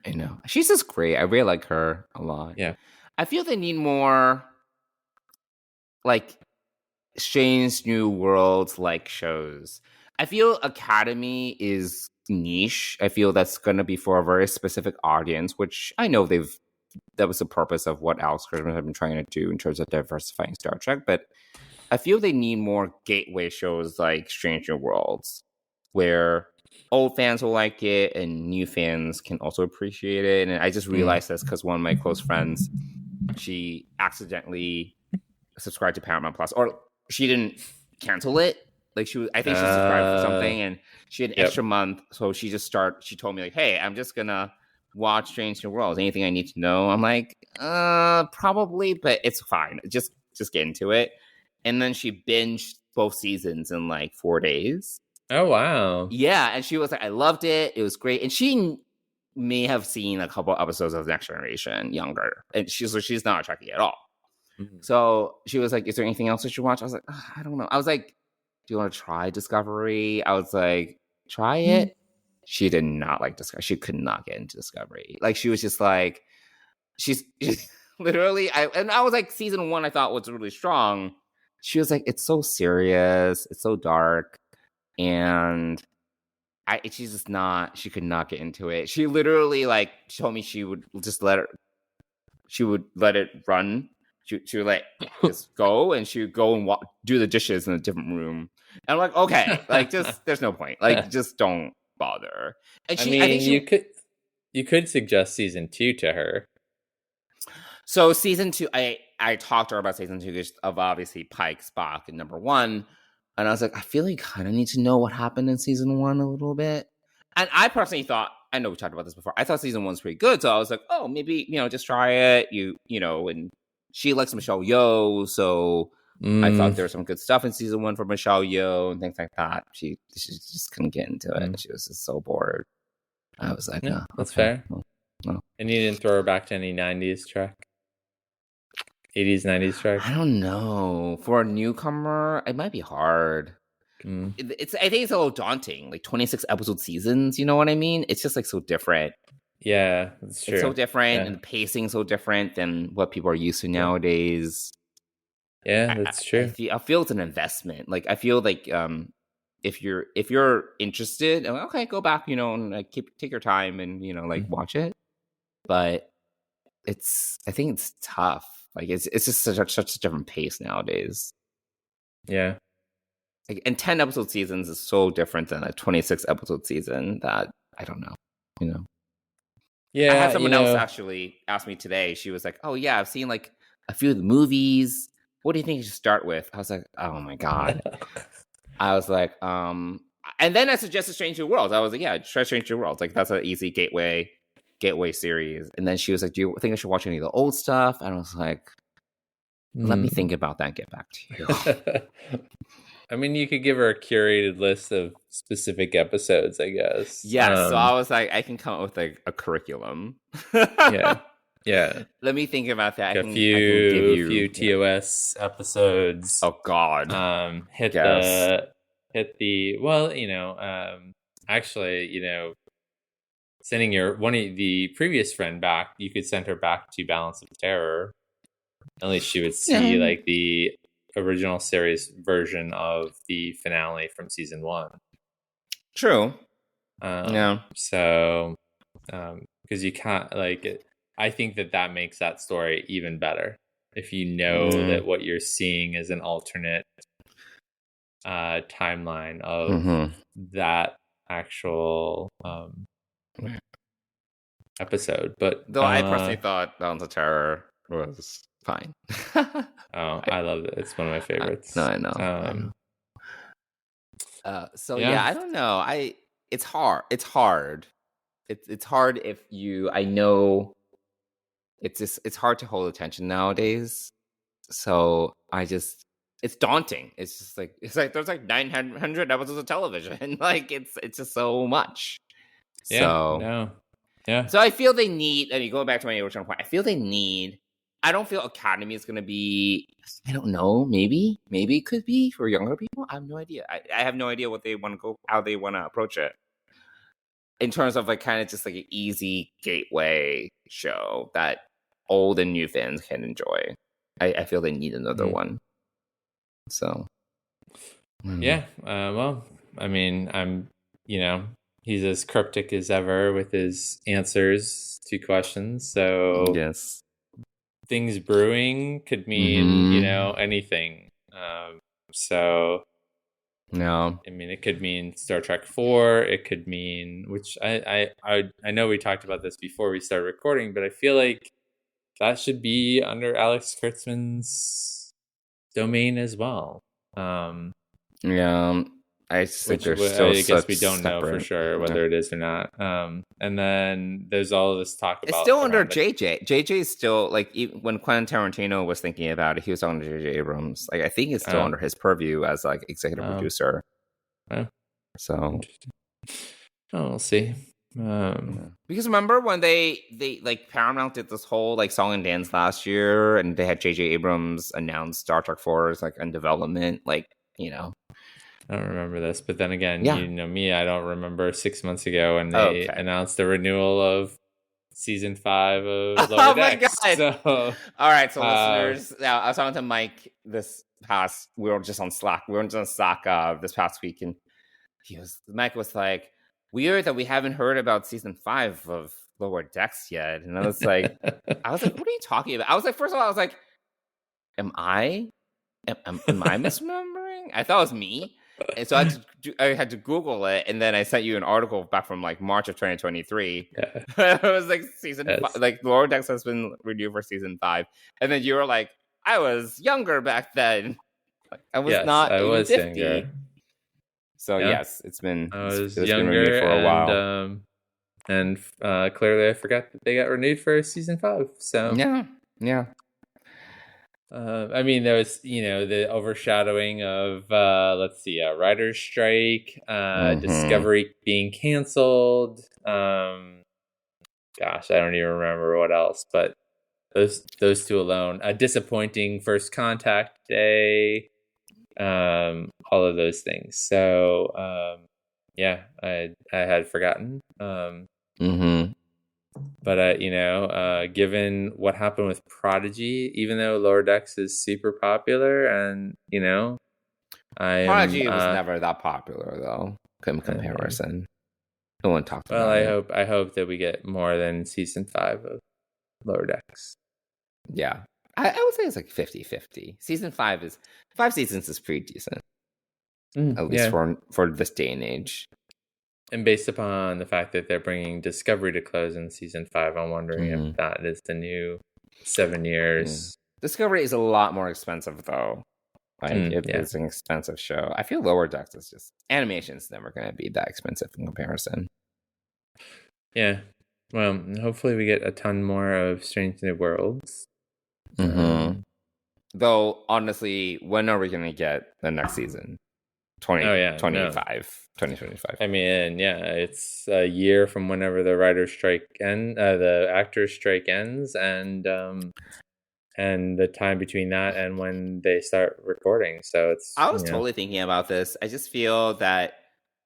I know. She's just great. I really like her a lot.
Yeah.
I feel they need more, like, Strange New Worlds like shows. I feel Academy is niche. I feel that's going to be for a very specific audience, which I know that was the purpose of what Alex Kurtzman had been trying to do in terms of diversifying Star Trek. But I feel they need more gateway shows like Strange New Worlds, where old fans will like it and new fans can also appreciate it. And I just realized this because one of my close friends, she accidentally subscribed to Paramount Plus, or she didn't cancel it. Like I think she subscribed for something, and she had an extra month, so she told me like, "Hey, I'm just gonna watch Strange New Worlds. Anything I need to know?" I'm like, probably, but it's fine. Just get into it. And then she binged both seasons in like 4 days.
Oh wow!
Yeah, and she was like, "I loved it. It was great." And she may have seen a couple episodes of Next Generation younger, and she's not a Trekkie at all. So she was like, "Is there anything else that you watch?" I was like, "I don't know." I was like, "Do you want to try Discovery?" I was like, "Try it." She did not like Discovery. She could not get into Discovery. Like she was just like, she's literally. I was like, season 1 I thought was really strong. She was like, "It's so serious. It's so dark," and she's just not. She could not get into it. She literally like told me she would just let it run. She would let just go, and she would go and do the dishes in a different room. And I'm like, okay, like just there's no point. Like just don't bother. And I think
you could suggest season 2 to her.
So season 2, I talked to her about season 2 of obviously Pike, Spock, and number 1. And I was like, I feel like you kind of need to know what happened in season 1 a little bit. And I personally thought, I know we talked about this before, I thought season 1 was pretty good. So I was like, oh, maybe, just try it. And she likes Michelle Yeoh, so I thought there was some good stuff in season 1 for Michelle Yeoh and things like that. She just couldn't get into it. She was just so bored. I was like,
yeah, that's
okay.
fair. No. And you didn't throw her back to any 90s Trek? 80s, 90s Trek?
I don't know. For a newcomer, it might be hard. I think it's a little daunting. Like 26 episode seasons, you know what I mean? It's just like so different.
Yeah, that's true.
It's so different, and the pacing so different than what people are used to nowadays.
Yeah, that's true.
I feel it's an investment. Like I feel like if you're interested, I'm like, okay, go back, and like take your time and like watch it. But I think it's tough. Like it's just such a different pace nowadays.
Yeah.
Like, and 10 episode seasons is so different than a 26 episode season that I don't know.
Yeah.
I had someone else actually ask me today. She was like, "Oh yeah, I've seen like a few of the movies. What do you think you should start with?" I was like, "Oh my god." I was like, and then I suggested Strange New Worlds. I was like, "Yeah, try Strange New Worlds. Like that's an easy gateway series." And then she was like, "Do you think I should watch any of the old stuff?" And I was like, "Let me think about that and get back to you."
I mean, you could give her a curated list of specific episodes, I guess.
Yeah, so I was like, I can come up with like a curriculum.
Yeah.
Let me think about that.
I can give you a few TOS episodes.
Oh God.
Sending the previous friend back, you could send her back to Balance of Terror. At least she would see like the original series version of the finale from season 1.
True.
So, because you can't I think that makes that story even better if you know that what you're seeing is an alternate timeline of that actual episode. But
though I personally thought Balance of Terror was fine.
I love it. It's one of my favorites.
No, I know. I don't know. It's hard. It's hard. It's hard if you. I know. It's hard to hold attention nowadays. So it's daunting. It's like there's like 900 episodes of television. Like it's just so much.
Yeah.
So,
yeah.
So I feel they need. I mean, going back to my original point, I feel they need. I don't feel Academy is going to be. I don't know. Maybe it could be for younger people. I have no idea. I have no idea what they want to go, how they want to approach it. In terms of like kind of just like an easy gateway show that old and new fans can enjoy. I feel they need another one. So.
Yeah. Well, I mean, he's as cryptic as ever with his answers to questions. So
yes.
Things brewing could mean, anything. So,
no,
I mean, it could mean Star Trek 4. It could mean, which I know we talked about this before we started recording, but I feel like that should be under Alex Kurtzman's domain as well.
Yeah. I think
I guess we don't know for sure whether it is or not. And then there's all of this talk about...
It's still under JJ. JJ is still, like, when Quentin Tarantino was thinking about it, he was on JJ Abrams. Like, I think it's still under his purview as, like, executive producer. So...
we'll see.
Because remember when they like, Paramount did this whole, like, song and dance last year, and they had JJ Abrams announce Star Trek 4 as, like, in development, like,
I don't remember this, but then again, you know me, I don't remember 6 months ago when they announced the renewal of season 5 of Lower Decks.
My God.
So,
all right, so listeners, now I was talking to Mike we were just on Slack. We were just on Slack this past week, and Mike was like, weird that we haven't heard about season 5 of Lower Decks yet. And I was like, what are you talking about? I was like, first of all, I was like, am I misremembering? I thought it was me. And so I had to Google it, and then I sent you an article back from like March of 2023. Yeah. It was like season 5, like Lower Decks has been renewed for season 5, and then you were like, I was younger back then. Like, I was not. I was 50. Younger. So yes, it's been.
I was younger been for a while, and clearly I forgot that they got renewed for season 5. So
yeah.
I mean, there was, the overshadowing of, let's see, writer's strike, Discovery being canceled. Gosh, I don't even remember what else, but those two alone. A disappointing First Contact Day, all of those things. So, yeah, I had forgotten. But given what happened with Prodigy, even though Lower Decks is super popular, and
Prodigy was never that popular though. In comparison, no one talked about it.
I hope that we get more than season 5 of Lower Decks.
Yeah, I would say it's like 50-50. Season 5 seasons is pretty decent, at least for this day and age.
And based upon the fact that they're bringing Discovery to close in season 5, I'm wondering if that is the new 7 years.
Discovery is a lot more expensive, though. It's an expensive show. I feel Lower Decks is just animation's never going to be that expensive in comparison.
Yeah. Well, hopefully we get a ton more of Strange New Worlds.
Though, honestly, when are we going to get the next season? 2025.
I mean, it's a year from whenever the writer's strike the actors' strike ends, and the time between that and when they start recording. So
I was totally thinking about this. I just feel that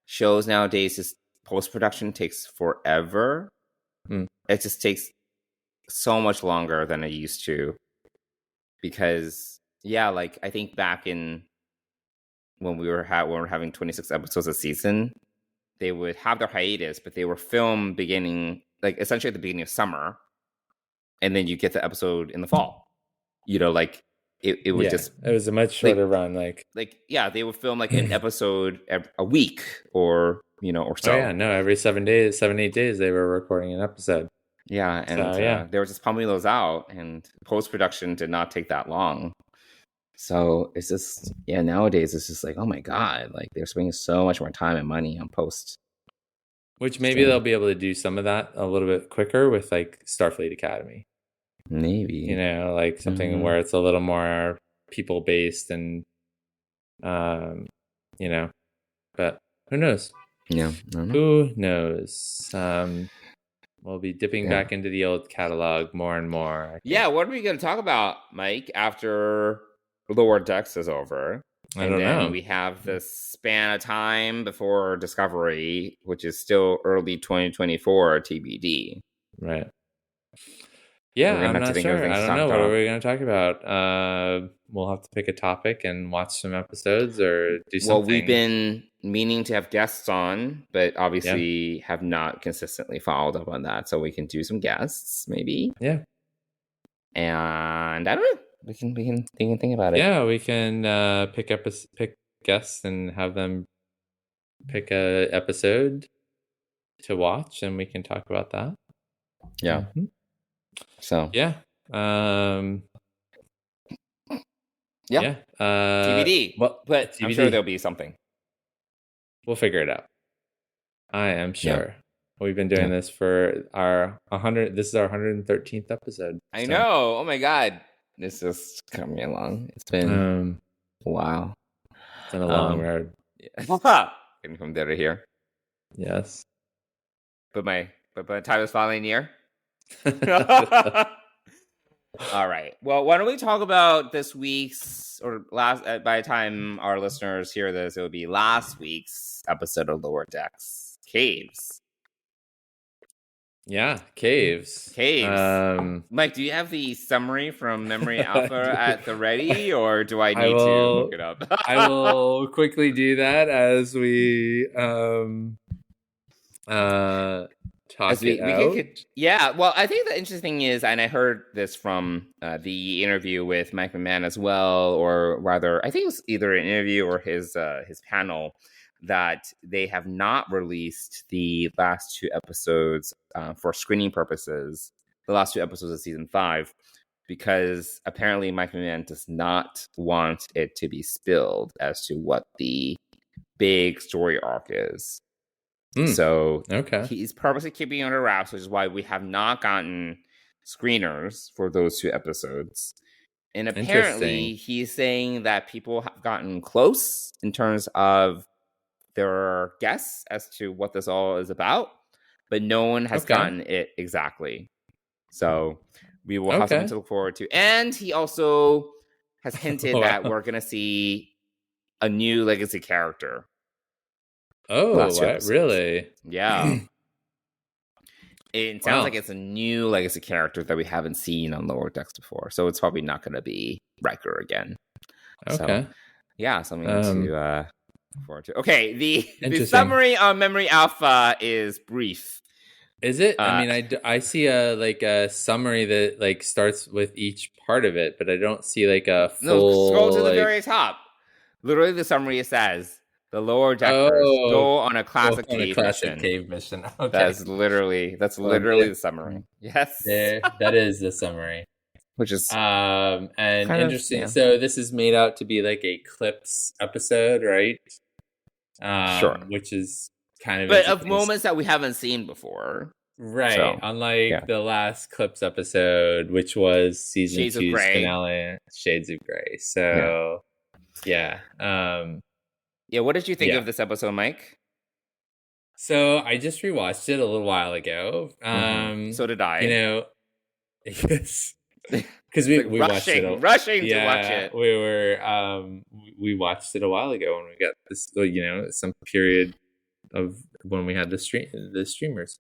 shows nowadays, just post-production takes forever. It just takes so much longer than it used to. Because, I think back in when we were having 26 episodes a season, they would have their hiatus, but they were filmed beginning, essentially at the beginning of summer, and then you get the episode in the fall. It was
it was a much shorter run.
They would film an episode a week or so.
Every 7 days, 8 days, they were recording an episode.
Yeah, and they were just pumping those out, and post-production did not take that long. So it's just, nowadays it's just oh my God, they're spending so much more time and money on post.
Which maybe they'll be able to do some of that a little bit quicker with Starfleet Academy.
Maybe.
Something where it's a little more people-based and, but who knows?
Yeah.
Who knows? We'll be dipping back into the old catalog more and more.
Yeah, what are we going to talk about, Mike, after Lower Decks is over?
I don't know.
We have this span of time before Discovery, which is still early 2024 TBD.
Right. Yeah, I'm not sure. I don't know. What are we going to talk about? We'll have to pick a topic and watch some episodes or do something.
Well, we've been meaning to have guests on, but obviously have not consistently followed up on that. So we can do some guests, maybe.
Yeah.
And I don't know. We can think about it.
Yeah, we can pick guests and have them pick a episode to watch, and we can talk about that.
Yeah. So
yeah.
TBD. But TBD. I'm sure there'll be something.
We'll figure it out. I am sure. We've been doing this for our 100. This is our 113th episode.
I know. Oh my God. This is coming along. It's been a while.
It's been a long road.
Getting from there to here.
Yes.
But my time is finally near. All right. Well, why don't we talk about this week's or last? By the time our listeners hear this, it will be last week's episode of Lower Decks, Caves.
Yeah, Caves.
Mike, do you have the summary from Memory Alpha at the ready, or do I need to look it up?
I will quickly do that as we talk it out.
Well, I think the interesting thing is, and I heard this from the interview with Mike McMahan as well, or rather, I think it was either an interview or his panel, that they have not released the last 2 episodes for screening purposes, the last 2 episodes of season 5, because apparently Mike McMahan does not want it to be spilled as to what the big story arc is. So he's purposely keeping it under wraps, which is why we have not gotten screeners for those 2 episodes. And apparently he's saying that people have gotten close in terms of their guess as to what this all is about, but no one has gotten it exactly. So we will have something to look forward to. And he also has hinted that we're going to see a new legacy character.
Oh, what? Really?
Yeah. It sounds like it's a new legacy character that we haven't seen on Lower Decks before. So it's probably not going to be Riker again.
Okay.
So, yeah, something to look forward to. Okay, the summary on Memory Alpha is brief.
Is it? I mean, I see a summary that like starts with each part of it, but I don't see like a full...
No, scroll to the very top. Literally, the summary says... The Lower Deckers go on a classic cave mission.
Okay.
That's literally the summary. Yes.
That is the summary.
Which is
and interesting. So this is made out to be like a clips episode, right?
Sure.
Which is kind of...
But of moments that we haven't seen before.
Right. So, unlike the last clips episode, which was season 2's finale, Shades of Grey. So, yeah.
Yeah, what did you think of this episode, Mike?
So I just rewatched it a little while ago.
So did I.
You know, because we watched it.
Rushing to watch it.
We were we watched it a while ago when we got this. Some period of when we had the streamers.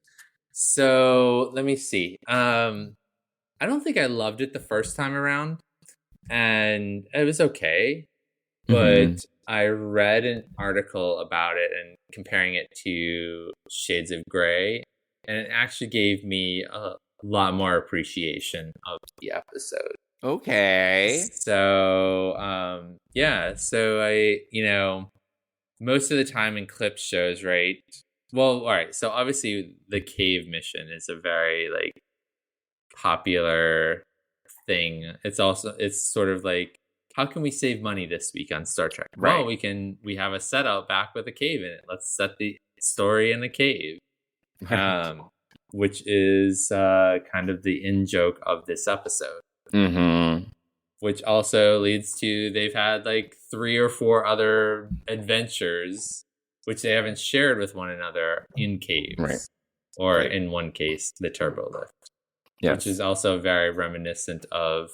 So let me see. I don't think I loved it the first time around, and it was okay, but. I read an article about it and comparing it to Shades of Grey, and it actually gave me a lot more appreciation of the episode.
Okay.
So, so I, most of the time in clip shows, right? Well, all right. So obviously the cave mission is a very like popular thing. It's sort of like, how can we save money this week on Star Trek?
Right.
Well, we have a setup back with a cave in it. Let's set the story in the cave, which is kind of the in-joke of this episode.
Mm-hmm.
Which also leads to they've had like 3 or 4 other adventures, which they haven't shared with one another in caves.
Right.
Or in one case, the turbo lift. Yes. Which is also very reminiscent of...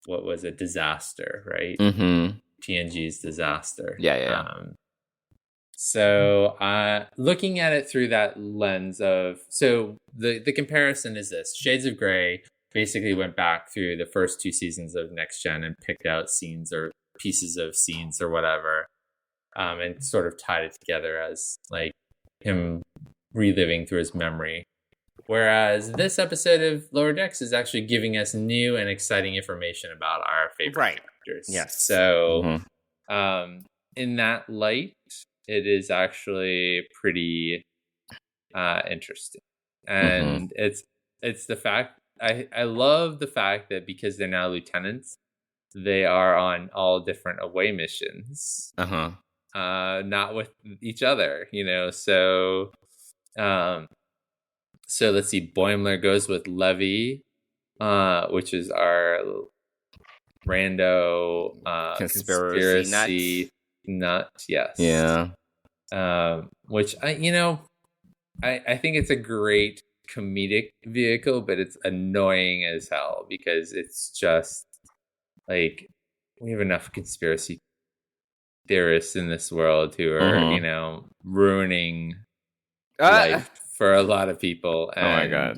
what was it? Disaster, right?
Mm-hmm.
TNG's Disaster.
Yeah.
So looking at it through that lens of... So the comparison is this. Shades of Grey basically went back through the first 2 seasons of Next Gen and picked out scenes or pieces of scenes or whatever, and sort of tied it together as like him reliving through his memory. Whereas this episode of Lower Decks is actually giving us new and exciting information about our favorite characters.
Yes.
So, in that light, it is actually pretty interesting, and it's the fact I love the fact that because they're now lieutenants, they are on all different away missions. Not with each other, So. So let's see. Boimler goes with Levy, which is our rando conspiracy nut. Yes.
Yeah.
Which I think it's a great comedic vehicle, but it's annoying as hell because it's just like we have enough conspiracy theorists in this world who are ruining life for a lot of people. And,
oh my god!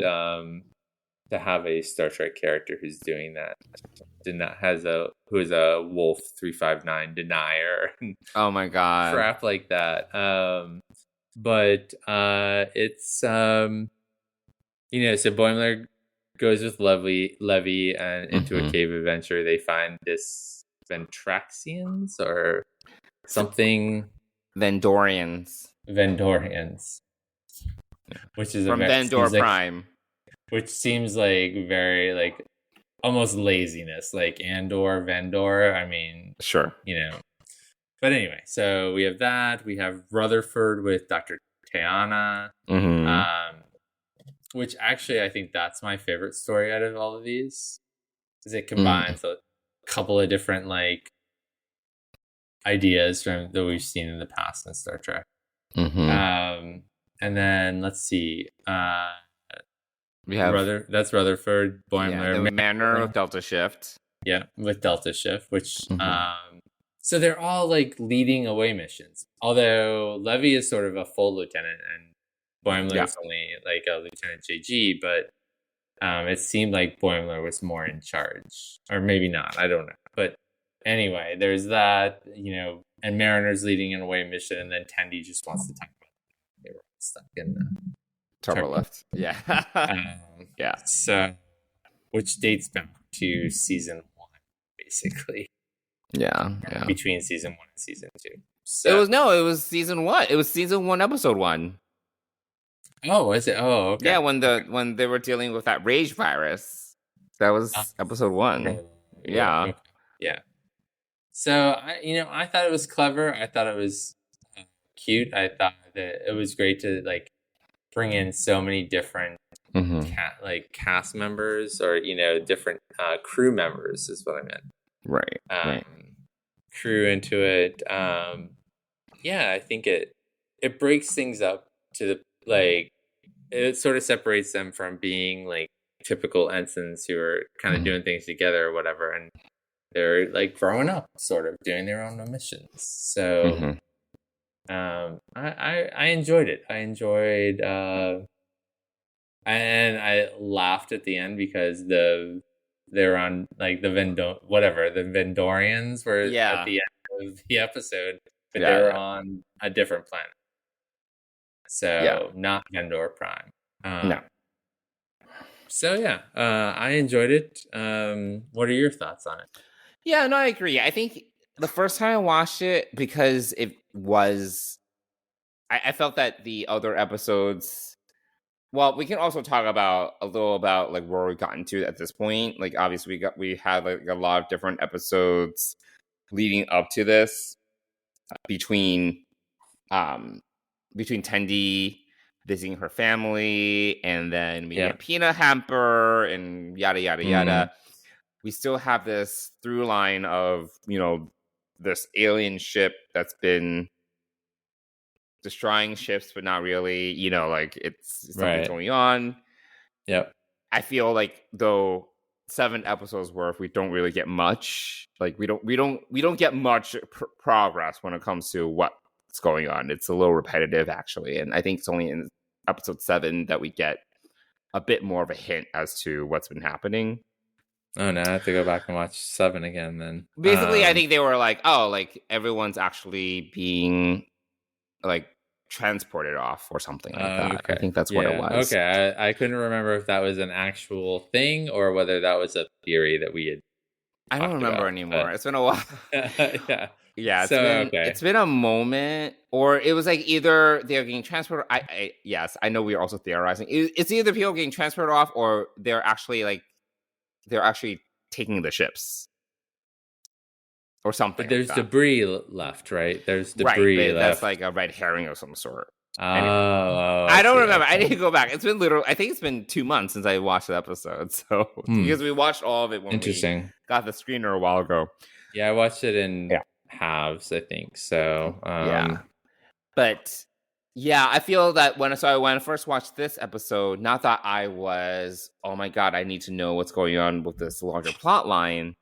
To have a Star Trek character who's doing that, who is a Wolf 359 denier.
Oh my god!
Crap like that. But it's so Boimler goes with Levy and into a cave adventure. They find this Ventraxians or something.
Vendorians.
Which is
from Vendor Prime,
which seems like very like almost laziness, like Andor, Vendor. I mean,
sure,
But anyway, so we have that. We have Rutherford with Dr. Tiana, which actually I think that's my favorite story out of all of these. because it combines a couple of different like ideas from that we've seen in the past in Star Trek. And then let's see,
we have
that's Rutherford, Boimler,
the Manor of Delta Shift.
Yeah, with Delta Shift, which so they're all like leading away missions. Although Levy is sort of a full lieutenant and Boimler is only like a Lieutenant JG, but it seemed like Boimler was more in charge, or maybe not. I don't know. But anyway, there's that, and Mariner's leading an away mission, and then Tendi just wants to talk about it. They were stuck in the
turbo lift. Yeah, yeah.
So, which dates back to season 1, basically.
Yeah.
Between season 1 and season 2.
So it was season 1. It was season 1, episode 1.
Oh, was it? Oh, okay.
Yeah, when they were dealing with that rage virus, that was episode 1. Yeah.
Okay. Yeah. So I thought it was clever. I thought it was cute. I thought that it was great to like bring in so many different cast members, or different crew members is what I meant.
Right.
Crew into it. I think it breaks things up to the like. It sort of separates them from being like typical ensigns who are kind of doing things together or whatever, and they're like growing up, sort of doing their own missions. So, I enjoyed it. I enjoyed, and I laughed at the end because they're on like the Vendorians were at the end of the episode, but they were on a different planet. So not Vendor Prime.
No.
So I enjoyed it. What are your thoughts on it?
Yeah, no, I agree. I think the first time I watched it, because it was, I felt that the other episodes. Well, we can also talk a little about like where we've gotten to at this point. Like obviously we had like a lot of different episodes leading up to this between Tendi visiting her family, and then we get Peanut Hamper and yada yada yada. We still have this through line of this alien ship that's been destroying ships, but not really. Like it's something's going on.
Yep.
I feel like though 7 episodes worth, we don't really get much. Like we don't get much progress when it comes to what's going on. It's a little repetitive actually, and I think it's only in episode 7 that we get a bit more of a hint as to what's been happening.
Oh no, I have to go back and watch 7 again then.
Basically, I think they were like, like everyone's actually being like transported off or something like that.
Okay.
I think that's what it was.
Okay, I couldn't remember if that was an actual thing or whether that was a theory that we had.
I don't remember anymore. But... It's been a while.
Yeah.
It's been a moment, or it was like either they're getting transported. I know we are also theorizing. It's either people getting transported off, or they're actually taking the ships or something.
But there's debris left, right? There's debris left.
That's like a red herring of some sort. Anyway,
I
don't remember. I need to go back. It's been I think it's been 2 months since I watched the episode. So because we watched all of it when we got the screener a while ago.
Yeah, I watched it in halves, I think. So
but I feel that when I first watched this episode, not that I was, oh my god, I need to know what's going on with this larger plot line.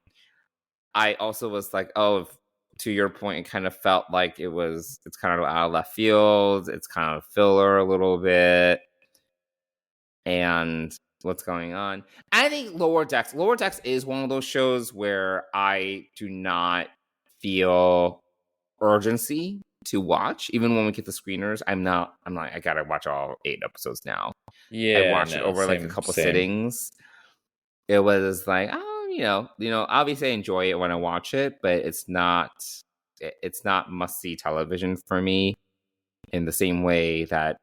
I also was like, to your point, it kind of felt like it's kind of out of left field. It's kind of filler a little bit. And what's going on? I think Lower Decks is one of those shows where I do not feel urgency to watch. Even when we get the screeners, I'm like, I gotta watch all 8 episodes now.
Yeah,
I watched it over like a couple sittings. It was like, obviously I enjoy it when I watch it, but it's not must-see television for me in the same way that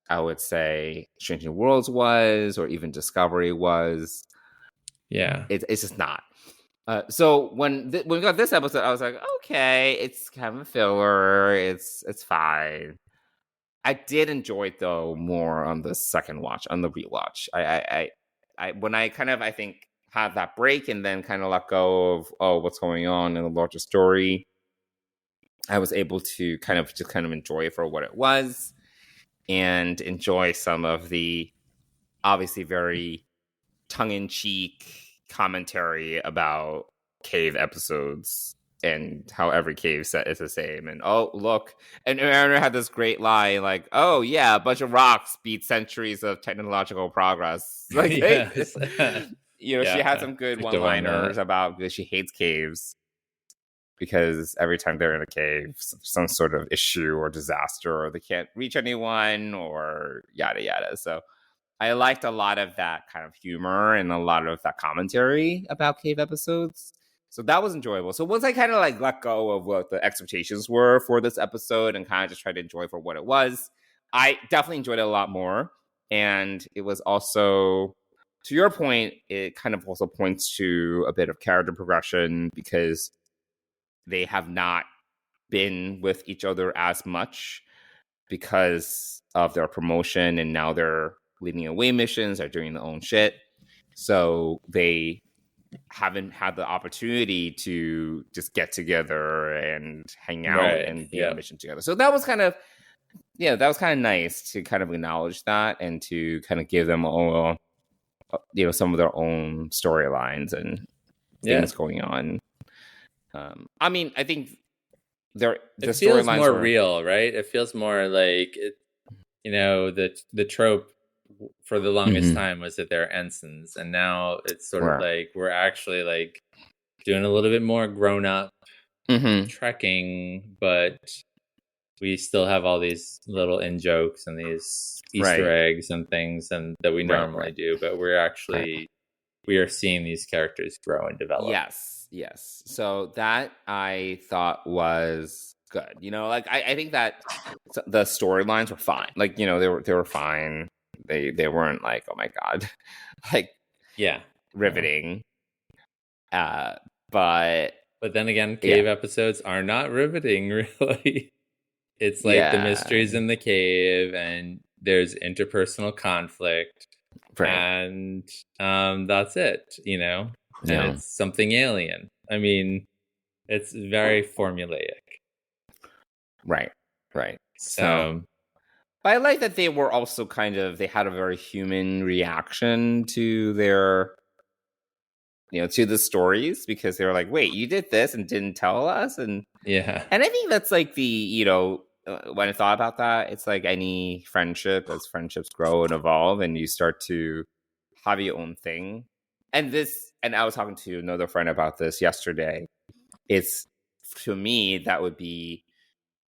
I would say Strange New Worlds was, or even Discovery was.
Yeah.
It's just not. So when we got this episode, I was like, okay, it's kind of a filler. It's fine. I did enjoy it though more on the second watch, on the rewatch. I think have that break and then kind of let go of what's going on in the larger story, I was able to kind of enjoy it for what it was and enjoy some of the obviously very tongue-in-cheek commentary about cave episodes and how every cave set is the same. And look, and Mariner had this great line like, "Oh yeah, a bunch of rocks beat centuries of technological progress." Like,
Yes.
she had some good one-liners about because she hates caves because every time they're in a cave, some sort of issue or disaster, or they can't reach anyone, or yada yada. So I liked a lot of that kind of humor and a lot of that commentary about cave episodes. So that was enjoyable. So once I kind of like let go of what the expectations were for this episode and kind of just tried to enjoy for what it was, I definitely enjoyed it a lot more. And it was also, to your point, it kind of also points to a bit of character progression because they have not been with each other as much because of their promotion, and now they're leading away missions, they're doing their own shit. So they haven't had the opportunity to just get together and hang out and be on a mission together. So that was kind of nice to kind of acknowledge that and to kind of give them all, some of their own storylines and things going on. I mean, I think the
feels more real, right? It feels more like the trope for the longest time was that they're ensigns, and now it's sort of like we're actually like doing a little bit more grown up trekking, but we still have all these little in jokes and these Easter eggs and things and that we normally do, but we're actually we are seeing these characters grow and develop.
Yes. So that I thought was good. I think that the storylines were fine. Like, they were fine. They weren't like, oh my god, like riveting. But
then again, cave episodes are not riveting, really. It's like the mysteries in the cave, and there's interpersonal conflict, and that's it. And it's something alien. I mean, it's very formulaic. Right.
So, but I like that they were also they had a very human reaction to their, to the stories, because they were like, wait, you did this and didn't tell us? And I think that's like the, when I thought about that, it's like any friendship, as friendships grow and evolve and you start to have your own thing. And I was talking to another friend about this yesterday. It's, to me, that would be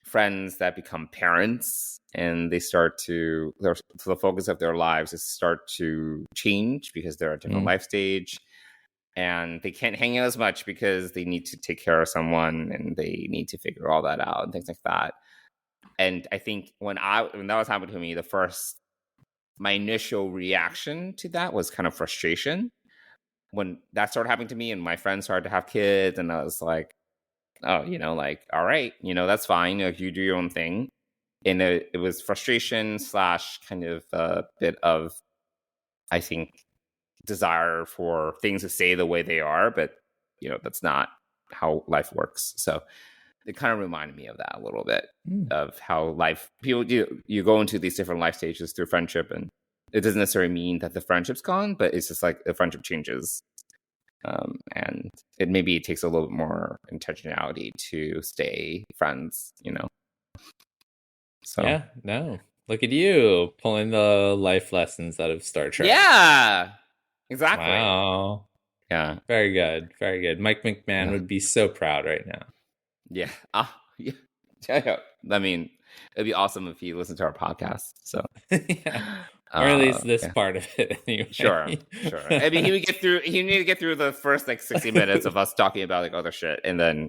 friends that become parents, and they start to, the focus of their lives is start to change because they're at a different life stage, and they can't hang out as much because they need to take care of someone and they need to figure all that out and things like that. And I think when that was happening to me, my initial reaction to that was kind of frustration when that started happening to me, and my friends started to have kids, and I was like, oh, all right, that's fine. You do your own thing. And it was frustration / kind of a bit of, I think, desire for things to stay the way they are, but that's not how life works. So it kind of reminded me of that a little bit, of how people you go into these different life stages through friendship, and it doesn't necessarily mean that the friendship's gone, but it's just like the friendship changes. And it takes a little bit more intentionality to stay friends, So
look at you pulling the life lessons out of Star Trek.
Yeah, exactly.
Wow.
Yeah,
very good, very good. Mike McMahan would be so proud right now.
Yeah. I mean, it'd be awesome if he listened to our podcast. So
or at least this part of it anyway.
Sure. I mean, he need to get through the first 60 minutes of us talking about other shit, and then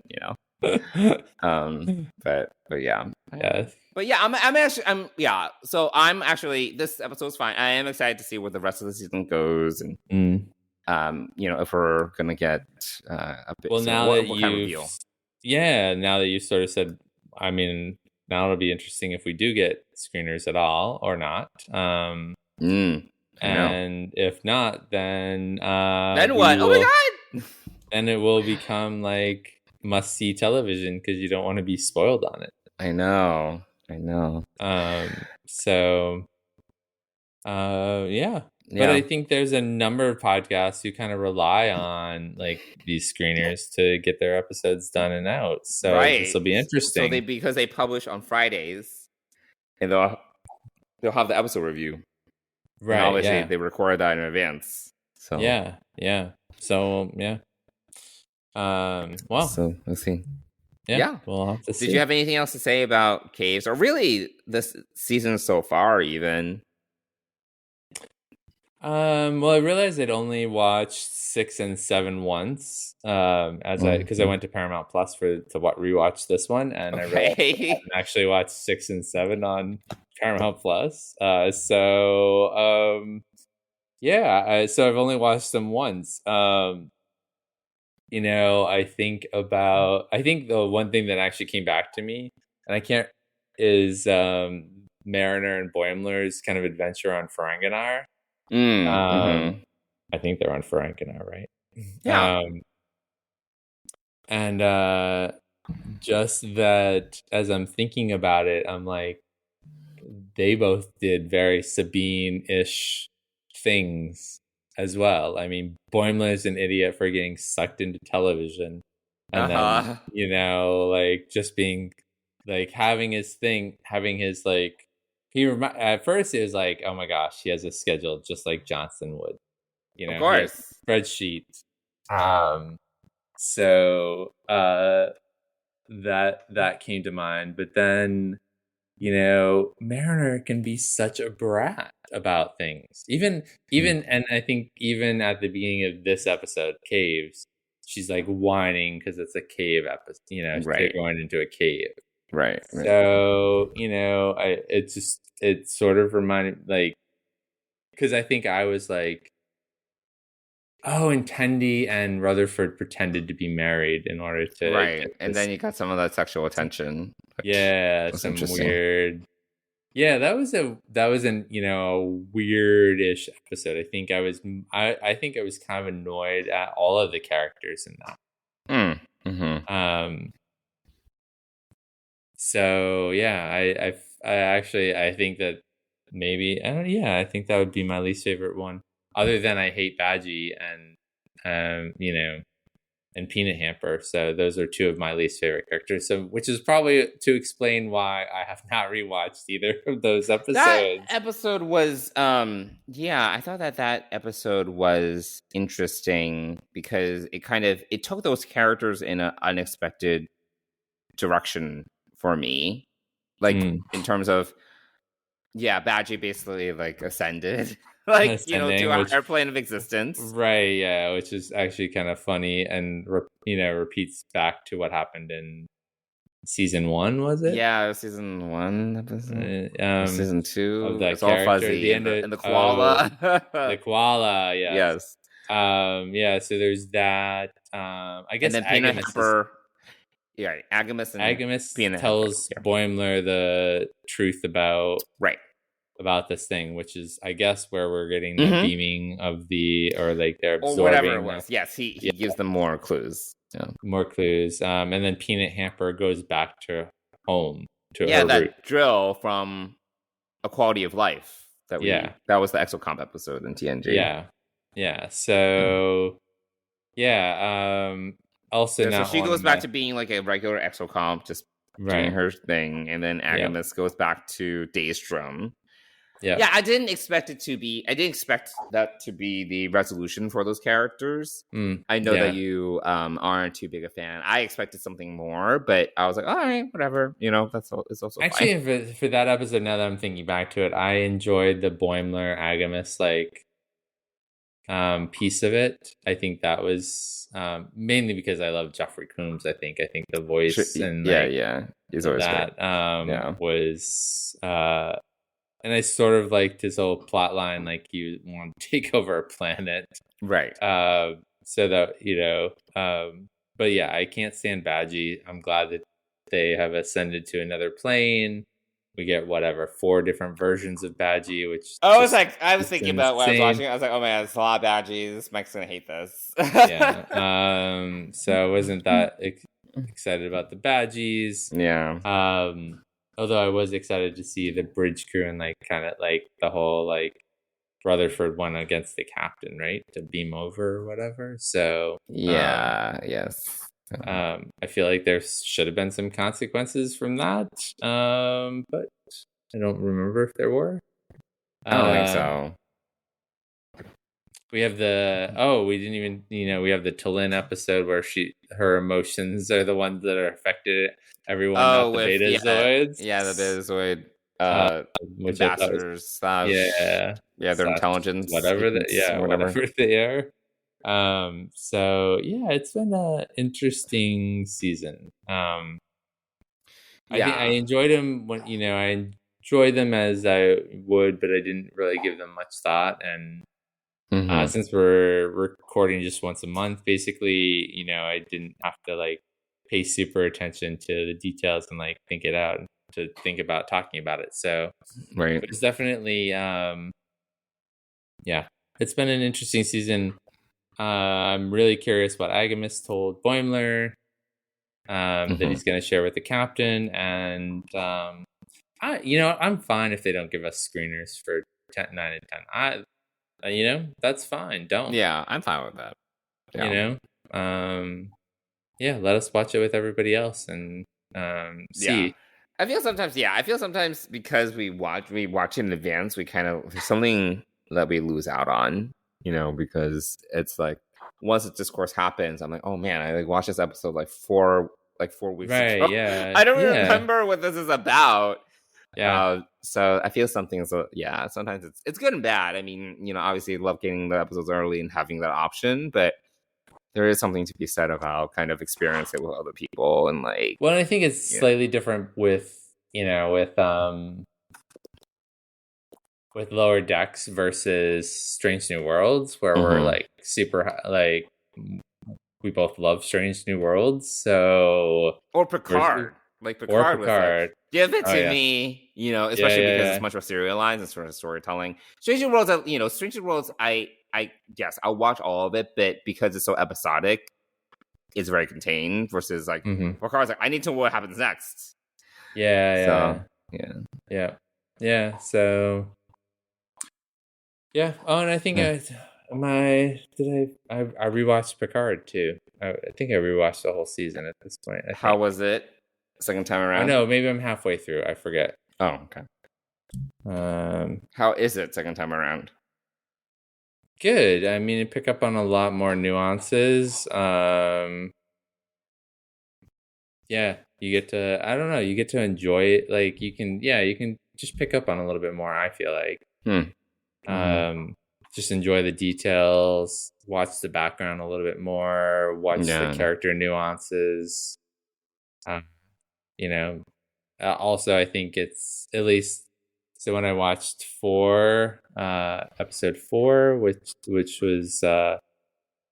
but yeah.
Yes.
But so I'm actually, this episode's fine. I am excited to see where the rest of the season goes, and if we're gonna get a bit.
Well,
so
now
what kind of reveal?
Now that you sort of said, I mean, now it'll be interesting if we do get screeners at all or not. And if not, then
then what? Oh my god!
Then it will become like must-see television because you don't want to be spoiled on it.
I know.
So, yeah. But I think there's a number of podcasts who kind of rely on like these screeners to get their episodes done and out. So this will be interesting.
So because they publish on Fridays, and they'll have the episode review. Right. And obviously, they record that in advance. So
yeah. So yeah. Well.
So let's see.
Yeah. We'll have to see.
Did you have anything else to say about Caves, or really this season so far, even?
Well, I realized I'd only watched 6 and 7 once, because I went to Paramount Plus to rewatch this one, and I realized I hadn't actually watched 6 and 7 on Paramount Plus. So I've only watched them once. I think the one thing that actually came back to me, and is Mariner and Boimler's kind of adventure on Ferenginar. I think they're on Ferenginar, right?
Yeah.
And just that, as I'm thinking about it, I'm like, they both did very Sabine-ish things as well. I mean, Boimler's an idiot for getting sucked into television, and then like just being like having his like. At first it was like, oh my gosh, he has a schedule just like Johnson would,
of course,
spreadsheet. So that came to mind, but then Mariner can be such a brat about things, even and I think even at the beginning of this episode, Caves, she's like whining because it's a cave episode, they're going into a cave.
Right.
So, it sort of reminded, like, because I think I was like, oh, and Tendi and Rutherford pretended to be married in order to.
Right. And then you got some of that sexual attention.
Yeah. Some weird. Yeah, that was a weirdish episode. I think I was kind of annoyed at all of the characters in that. So yeah, I think that maybe I think that would be my least favorite one. Other than I hate Badgie and and Peanut Hamper. So those are two of my least favorite characters. So which is probably to explain why I have not rewatched either of those episodes.
That episode was I thought that episode was interesting because it took those characters in an unexpected direction for me, like in terms of Badgie basically like ascended like to our airplane of existence,
right? Yeah, which is actually kind of funny and repeats back to what happened in season 1, was it?
Yeah, season 1 episode. Season 2
of that
it's all fuzzy.
The end
and the koala.
The koala,
yes.
So there's that. I guess
and then Peanut Hamper. Yeah, Agamus
tells Boimler the truth about this thing, which is, I guess, where we're getting the beaming of they're absorbing. Or
whatever it was. Yes, he gives them more clues. Yeah.
More clues. And then Peanut Hamper goes back to home. To
her that
root.
Drill from A Quality of Life. That was the Exocomp episode in TNG.
Yeah. So, also now
so she goes back to being like a regular Exocomp, just doing her thing, and then Agamus goes back to Daystrom. Yeah, I didn't expect that to be the resolution for those characters. I know that you aren't too big a fan. I expected something more, but I was like, all right, whatever. That's it's also
actually
fine.
For that episode. Now that I'm thinking back to it, I enjoyed the Boimler Agamus piece of it. I think that was mainly because I love Jeffrey Combs. I think the voice and
he's always
that was and I sort of liked his whole plot line, like you want to take over a planet,
right?
So that but yeah, I can't stand Badgie. I'm glad that they have ascended to another plane we get whatever 4 different versions of Badgie, which
I was
just
thinking about when I was
insane.
watching it. I was like, oh man, it's a lot of Badgies. Mike's gonna hate this.
Yeah. So I wasn't that excited about the Badgies.
Yeah.
Although I was excited to see the bridge crew and like kind of like the whole like Rutherford won against the captain, right? To beam over or whatever. So
yes.
I feel like there should have been some consequences from that. But I don't remember if there were.
I don't think so.
We have we didn't even, we have the Talin episode where her emotions are the ones that are affected everyone, not the Betazoids.
Yeah, the Betazoid
which
ambassadors.
Their
intelligence.
Whatever they are. So yeah, it's been an interesting season. I think I enjoyed them when, I enjoyed them as I would, but I didn't really give them much thought. And since we're recording just once a month, basically, I didn't have to like pay super attention to the details and like think it out to think about talking about it. So
right,
it's definitely it's been an interesting season. I'm really curious what Agamis told Boimler that he's going to share with the captain, and I'm fine if they don't give us screeners for 9 and 10. That's fine. Don't.
Yeah, I'm fine with that.
Yeah. Let us watch it with everybody else and see.
Yeah. I feel sometimes because we watch it in advance, we kind of there's something that we lose out on, because it's like once the discourse happens, I'm like, oh man, I like watched this episode like four weeks ago.
Yeah.
I don't remember what this is about.
Yeah.
So I feel something. So yeah, sometimes it's good and bad. I mean, obviously, I love getting the episodes early and having that option, but there is something to be said about kind of experience it with other people and like.
Well, I think it's slightly different with Lower Decks versus Strange New Worlds, where we're like super like we both love Strange New Worlds, so
or Picard. Picard. Was like, give it to me, especially because it's much more serialized and sort of storytelling. Strange New Worlds, I'll watch all of it, but because it's so episodic, it's very contained versus like Picard's like, I need to know what happens next.
Yeah. Oh, and I think I rewatched Picard too. I think I rewatched the whole season at this point.
How was it? Second time around?
I know, maybe I'm halfway through. I forget.
Oh, okay. How is it second time around?
Good. I mean, you pick up on a lot more nuances. You get to enjoy it. Like you can just pick up on a little bit more, I feel like. Just enjoy the details, watch the background a little bit more, watch the character nuances. Also I think it's at least so when I watched episode 4, which was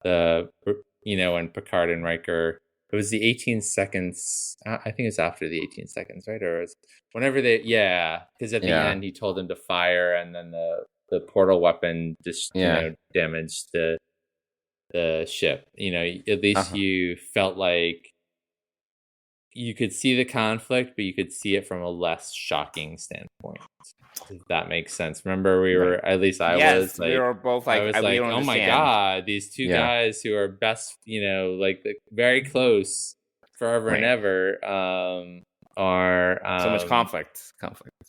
when Picard and Riker, it was the 18 seconds. I think it's after the 18 seconds, right? Or whenever because at the end he told them to fire, and then the portal weapon just damaged the ship. At least you felt like you could see the conflict, but you could see it from a less shocking standpoint. If that makes sense. Remember, we were was like,
we were both like,
I was like, oh my god, these two guys who are best, like very close forever and ever, are
so much conflict.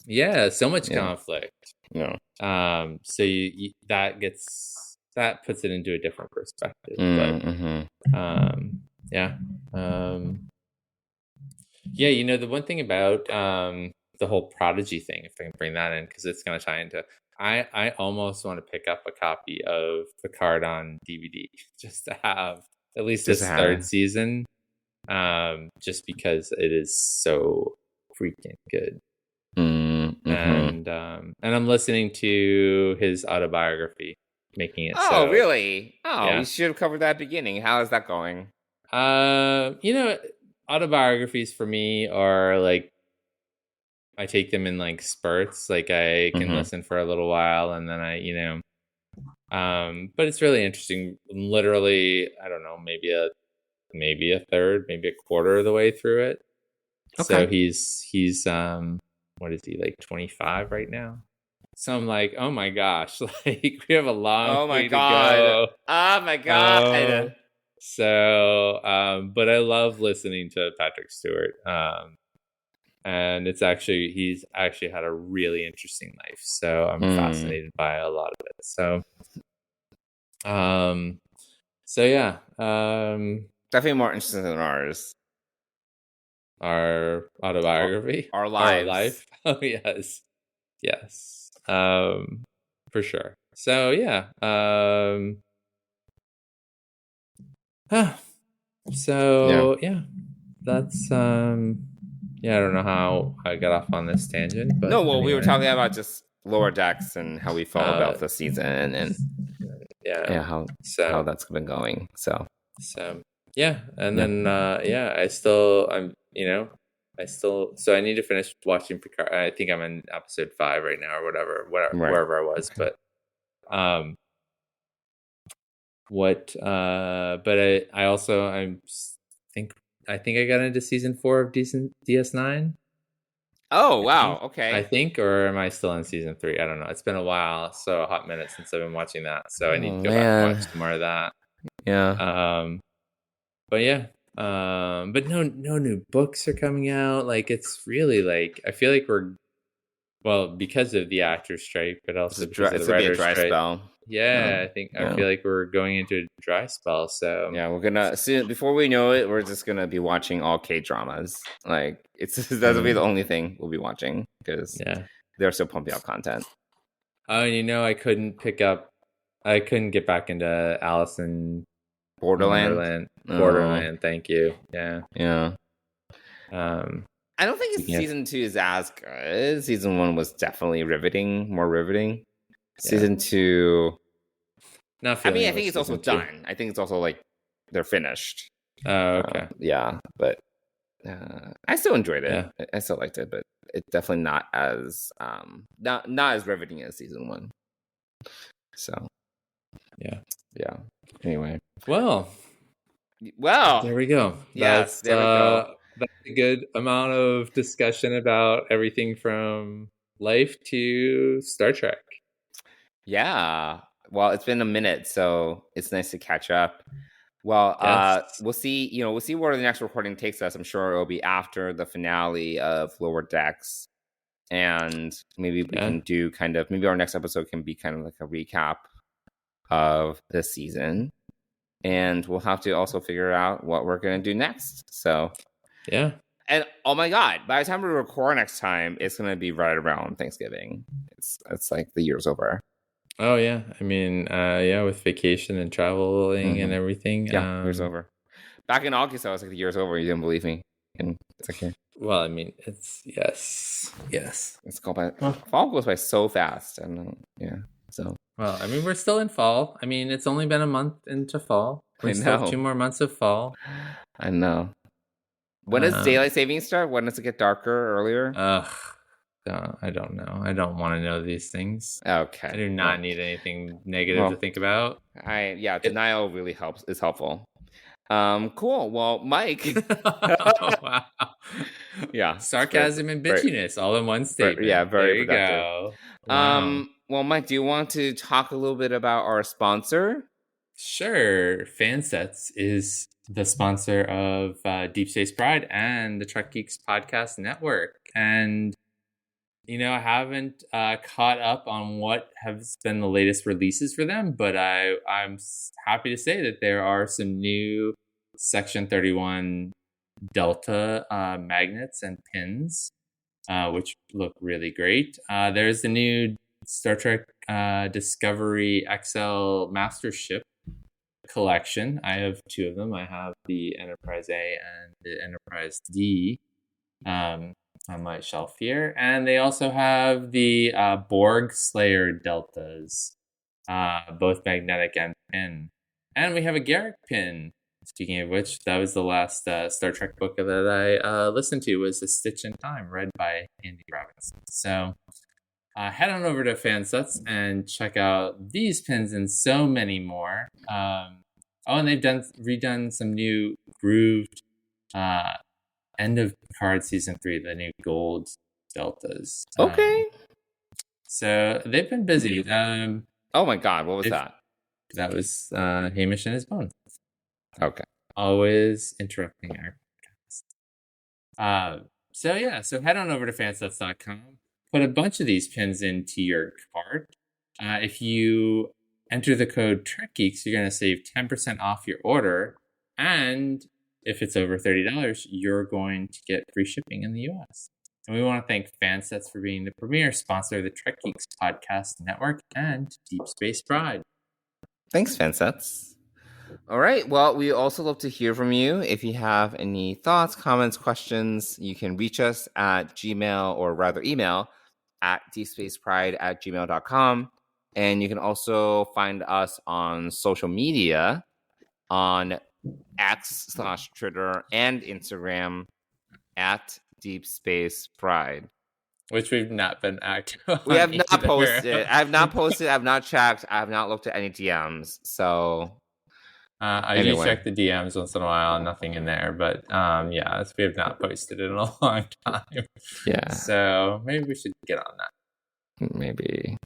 Yeah, so much conflict.
Yeah.
So that puts it into a different perspective. The one thing about the whole Prodigy thing, if I can bring that in, because it's going to tie into, I almost want to pick up a copy of Picard on DVD just to have at least this third season, just because it is so freaking good. And I'm listening to his autobiography, making it.
Oh, really? Oh, we should have covered that at the beginning. How is that going?
Autobiographies for me are like, take them in like spurts. Like I can listen for a little while and then but it's really interesting. Literally, I don't know, maybe a third, maybe a quarter of the way through it. Okay. So he's what is he, like 25 right now? So I'm like, oh my gosh, like we have a long way to go.
Oh my god.
But I love listening to Patrick Stewart. And he's actually had a really interesting life. So I'm fascinated by a lot of it. So yeah.
Definitely more interesting than ours.
Our autobiography?
Our lives.
Our life? Oh, yes. Yes. For sure. So yeah. Yeah. That's yeah, I don't know how I got off on this tangent, but
no, well, anyway. We were talking about just Lower Decks and how we felt about the season and how that's been going. So
yeah, and then so I need to finish watching Picard. I think I'm in episode 5 right now, or wherever I was, but I think I got into season 4 of DS9.
Oh, wow. Okay.
I think, or am I still in season 3? I don't know. It's been a while, so a hot minute since I've been watching that. So I need to go back and watch some more of that.
Yeah.
But yeah. But no new books are coming out. Like, it's really like, I feel like because of the actors' strike, but also because of the writers' strike.
Spell.
Yeah, I feel like we're going into a dry spell. So
yeah, we're gonna soon. Before we know it, we're just gonna be watching all K-dramas. Like that'll be the only thing we'll be watching because they're still pumping out content.
Oh, I couldn't get back into Alice in
Borderland.
Borderland. Thank you. Yeah.
I don't think season 2 is as good. Season 1 was definitely more riveting. Season 2, I think it's also done. I think it's also like they're finished.
Oh, okay.
But I still enjoyed it. Yeah. I still liked it, but it's definitely not as not as riveting as season 1. So, yeah. Anyway,
well, there we go.
Yes, there we go.
That's a good amount of discussion about everything from life to Star Trek.
Yeah. Well, it's been a minute, so it's nice to catch up. Well, we'll see. We'll see where the next recording takes us. I'm sure it'll be after the finale of Lower Decks, and maybe we can do maybe our next episode can be kind of like a recap of the season, and we'll have to also figure out what we're gonna do next. So,
yeah.
And oh my god, by the time we record next time, it's gonna be right around Thanksgiving. It's like the year's over.
Oh yeah, I mean, with vacation and traveling and everything.
Yeah, year's over. Back in August, I was like, the year's over. You didn't believe me, and it's okay.
Well, I mean, it's yes.
It's gone by. Fall goes by so fast, and So.
Well, I mean, we're still in fall. I mean, it's only been a month into fall. We still have 2 more months of fall.
I know. When does daylight savings start? When does it get darker earlier?
I don't know. I don't want to know these things.
Okay.
I do not need anything negative to think about.
Denial really is helpful. Cool. Well, Mike.
Wow. Yeah. Sarcasm and bitchiness all in one statement.
Very
productive. There you go. Wow.
Well, Mike, do you want to talk a little bit about our sponsor?
Sure. Fansets is the sponsor of Deep Space Pride and the Trek Geeks Podcast Network. And I haven't caught up on what has been the latest releases for them, but I'm happy to say that there are some new Section 31 Delta magnets and pins, which look really great. There's the new Star Trek Discovery XL Master Ship collection. I have 2 of them. I have the Enterprise A and the Enterprise D. On my shelf here, and they also have the Borg Slayer Deltas, both magnetic and pin, and we have a Garrick pin speaking of which, that was the last Star Trek book that I listened to, was A Stitch in Time, read by Andy Robinson. So head on over to Fansets and check out these pins and so many more. And they've redone some new grooved end of Picard season 3, the new gold deltas.
Okay.
So they've been busy.
Oh my God, what was that?
That was Hamish and his bones.
Okay.
Always interrupting our podcast. So head on over to fansets.com. Put a bunch of these pins into your cart. If you enter the code TrekGeeks, you're going to save 10% off your order. And if it's over $30, you're going to get free shipping in the US. And we want to thank Fansets for being the premier sponsor of the Trek Geeks Podcast Network and Deep Space Pride.
Thanks, Fansets. All right. Well, we also love to hear from you. If you have any thoughts, comments, questions, you can reach us at Gmail, or rather email at deepspacepride@gmail.com. And you can also find us on social media on X/Twitter and Instagram at Deep Space Pride.
Which we've not been active on.
We have not posted. I have not posted. I have not checked. I have not looked at any DMs. So
I do check the DMs once in a while. Nothing in there. But we have not posted in a long time.
Yeah.
So maybe we should get on that.
Maybe.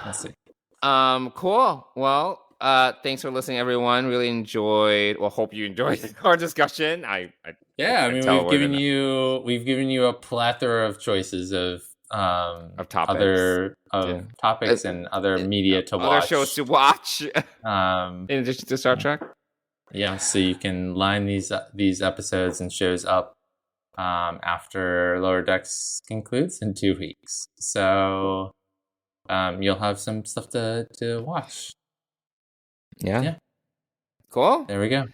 We'll see.
Cool. Well, thanks for listening, everyone. Really enjoyed. Well, hope you enjoyed our discussion.
We've given you a plethora of choices of topics, topics and other media to watch,
other shows to watch. In addition to Star Trek.
Yeah, so you can line these episodes and shows up after Lower Decks concludes in 2 weeks. So you'll have some stuff to watch. Yeah.
Cool.
There we go.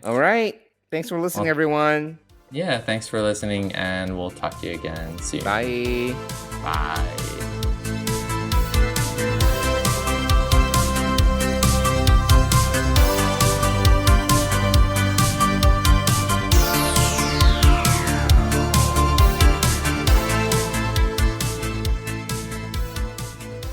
All right. Thanks for listening, everyone.
Yeah, thanks for listening, and we'll talk to you again soon.
Bye.
Bye.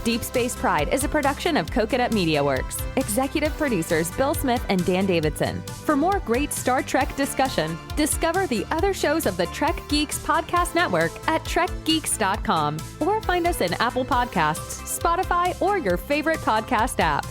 Deep Space Pride is a production of Coconut Media Works. Executive producers Bill Smith and Dan Davidson. For more great Star Trek discussion, discover the other shows of the Trek Geeks Podcast Network at trekgeeks.com, or find us in Apple Podcasts, Spotify, or your favorite podcast app.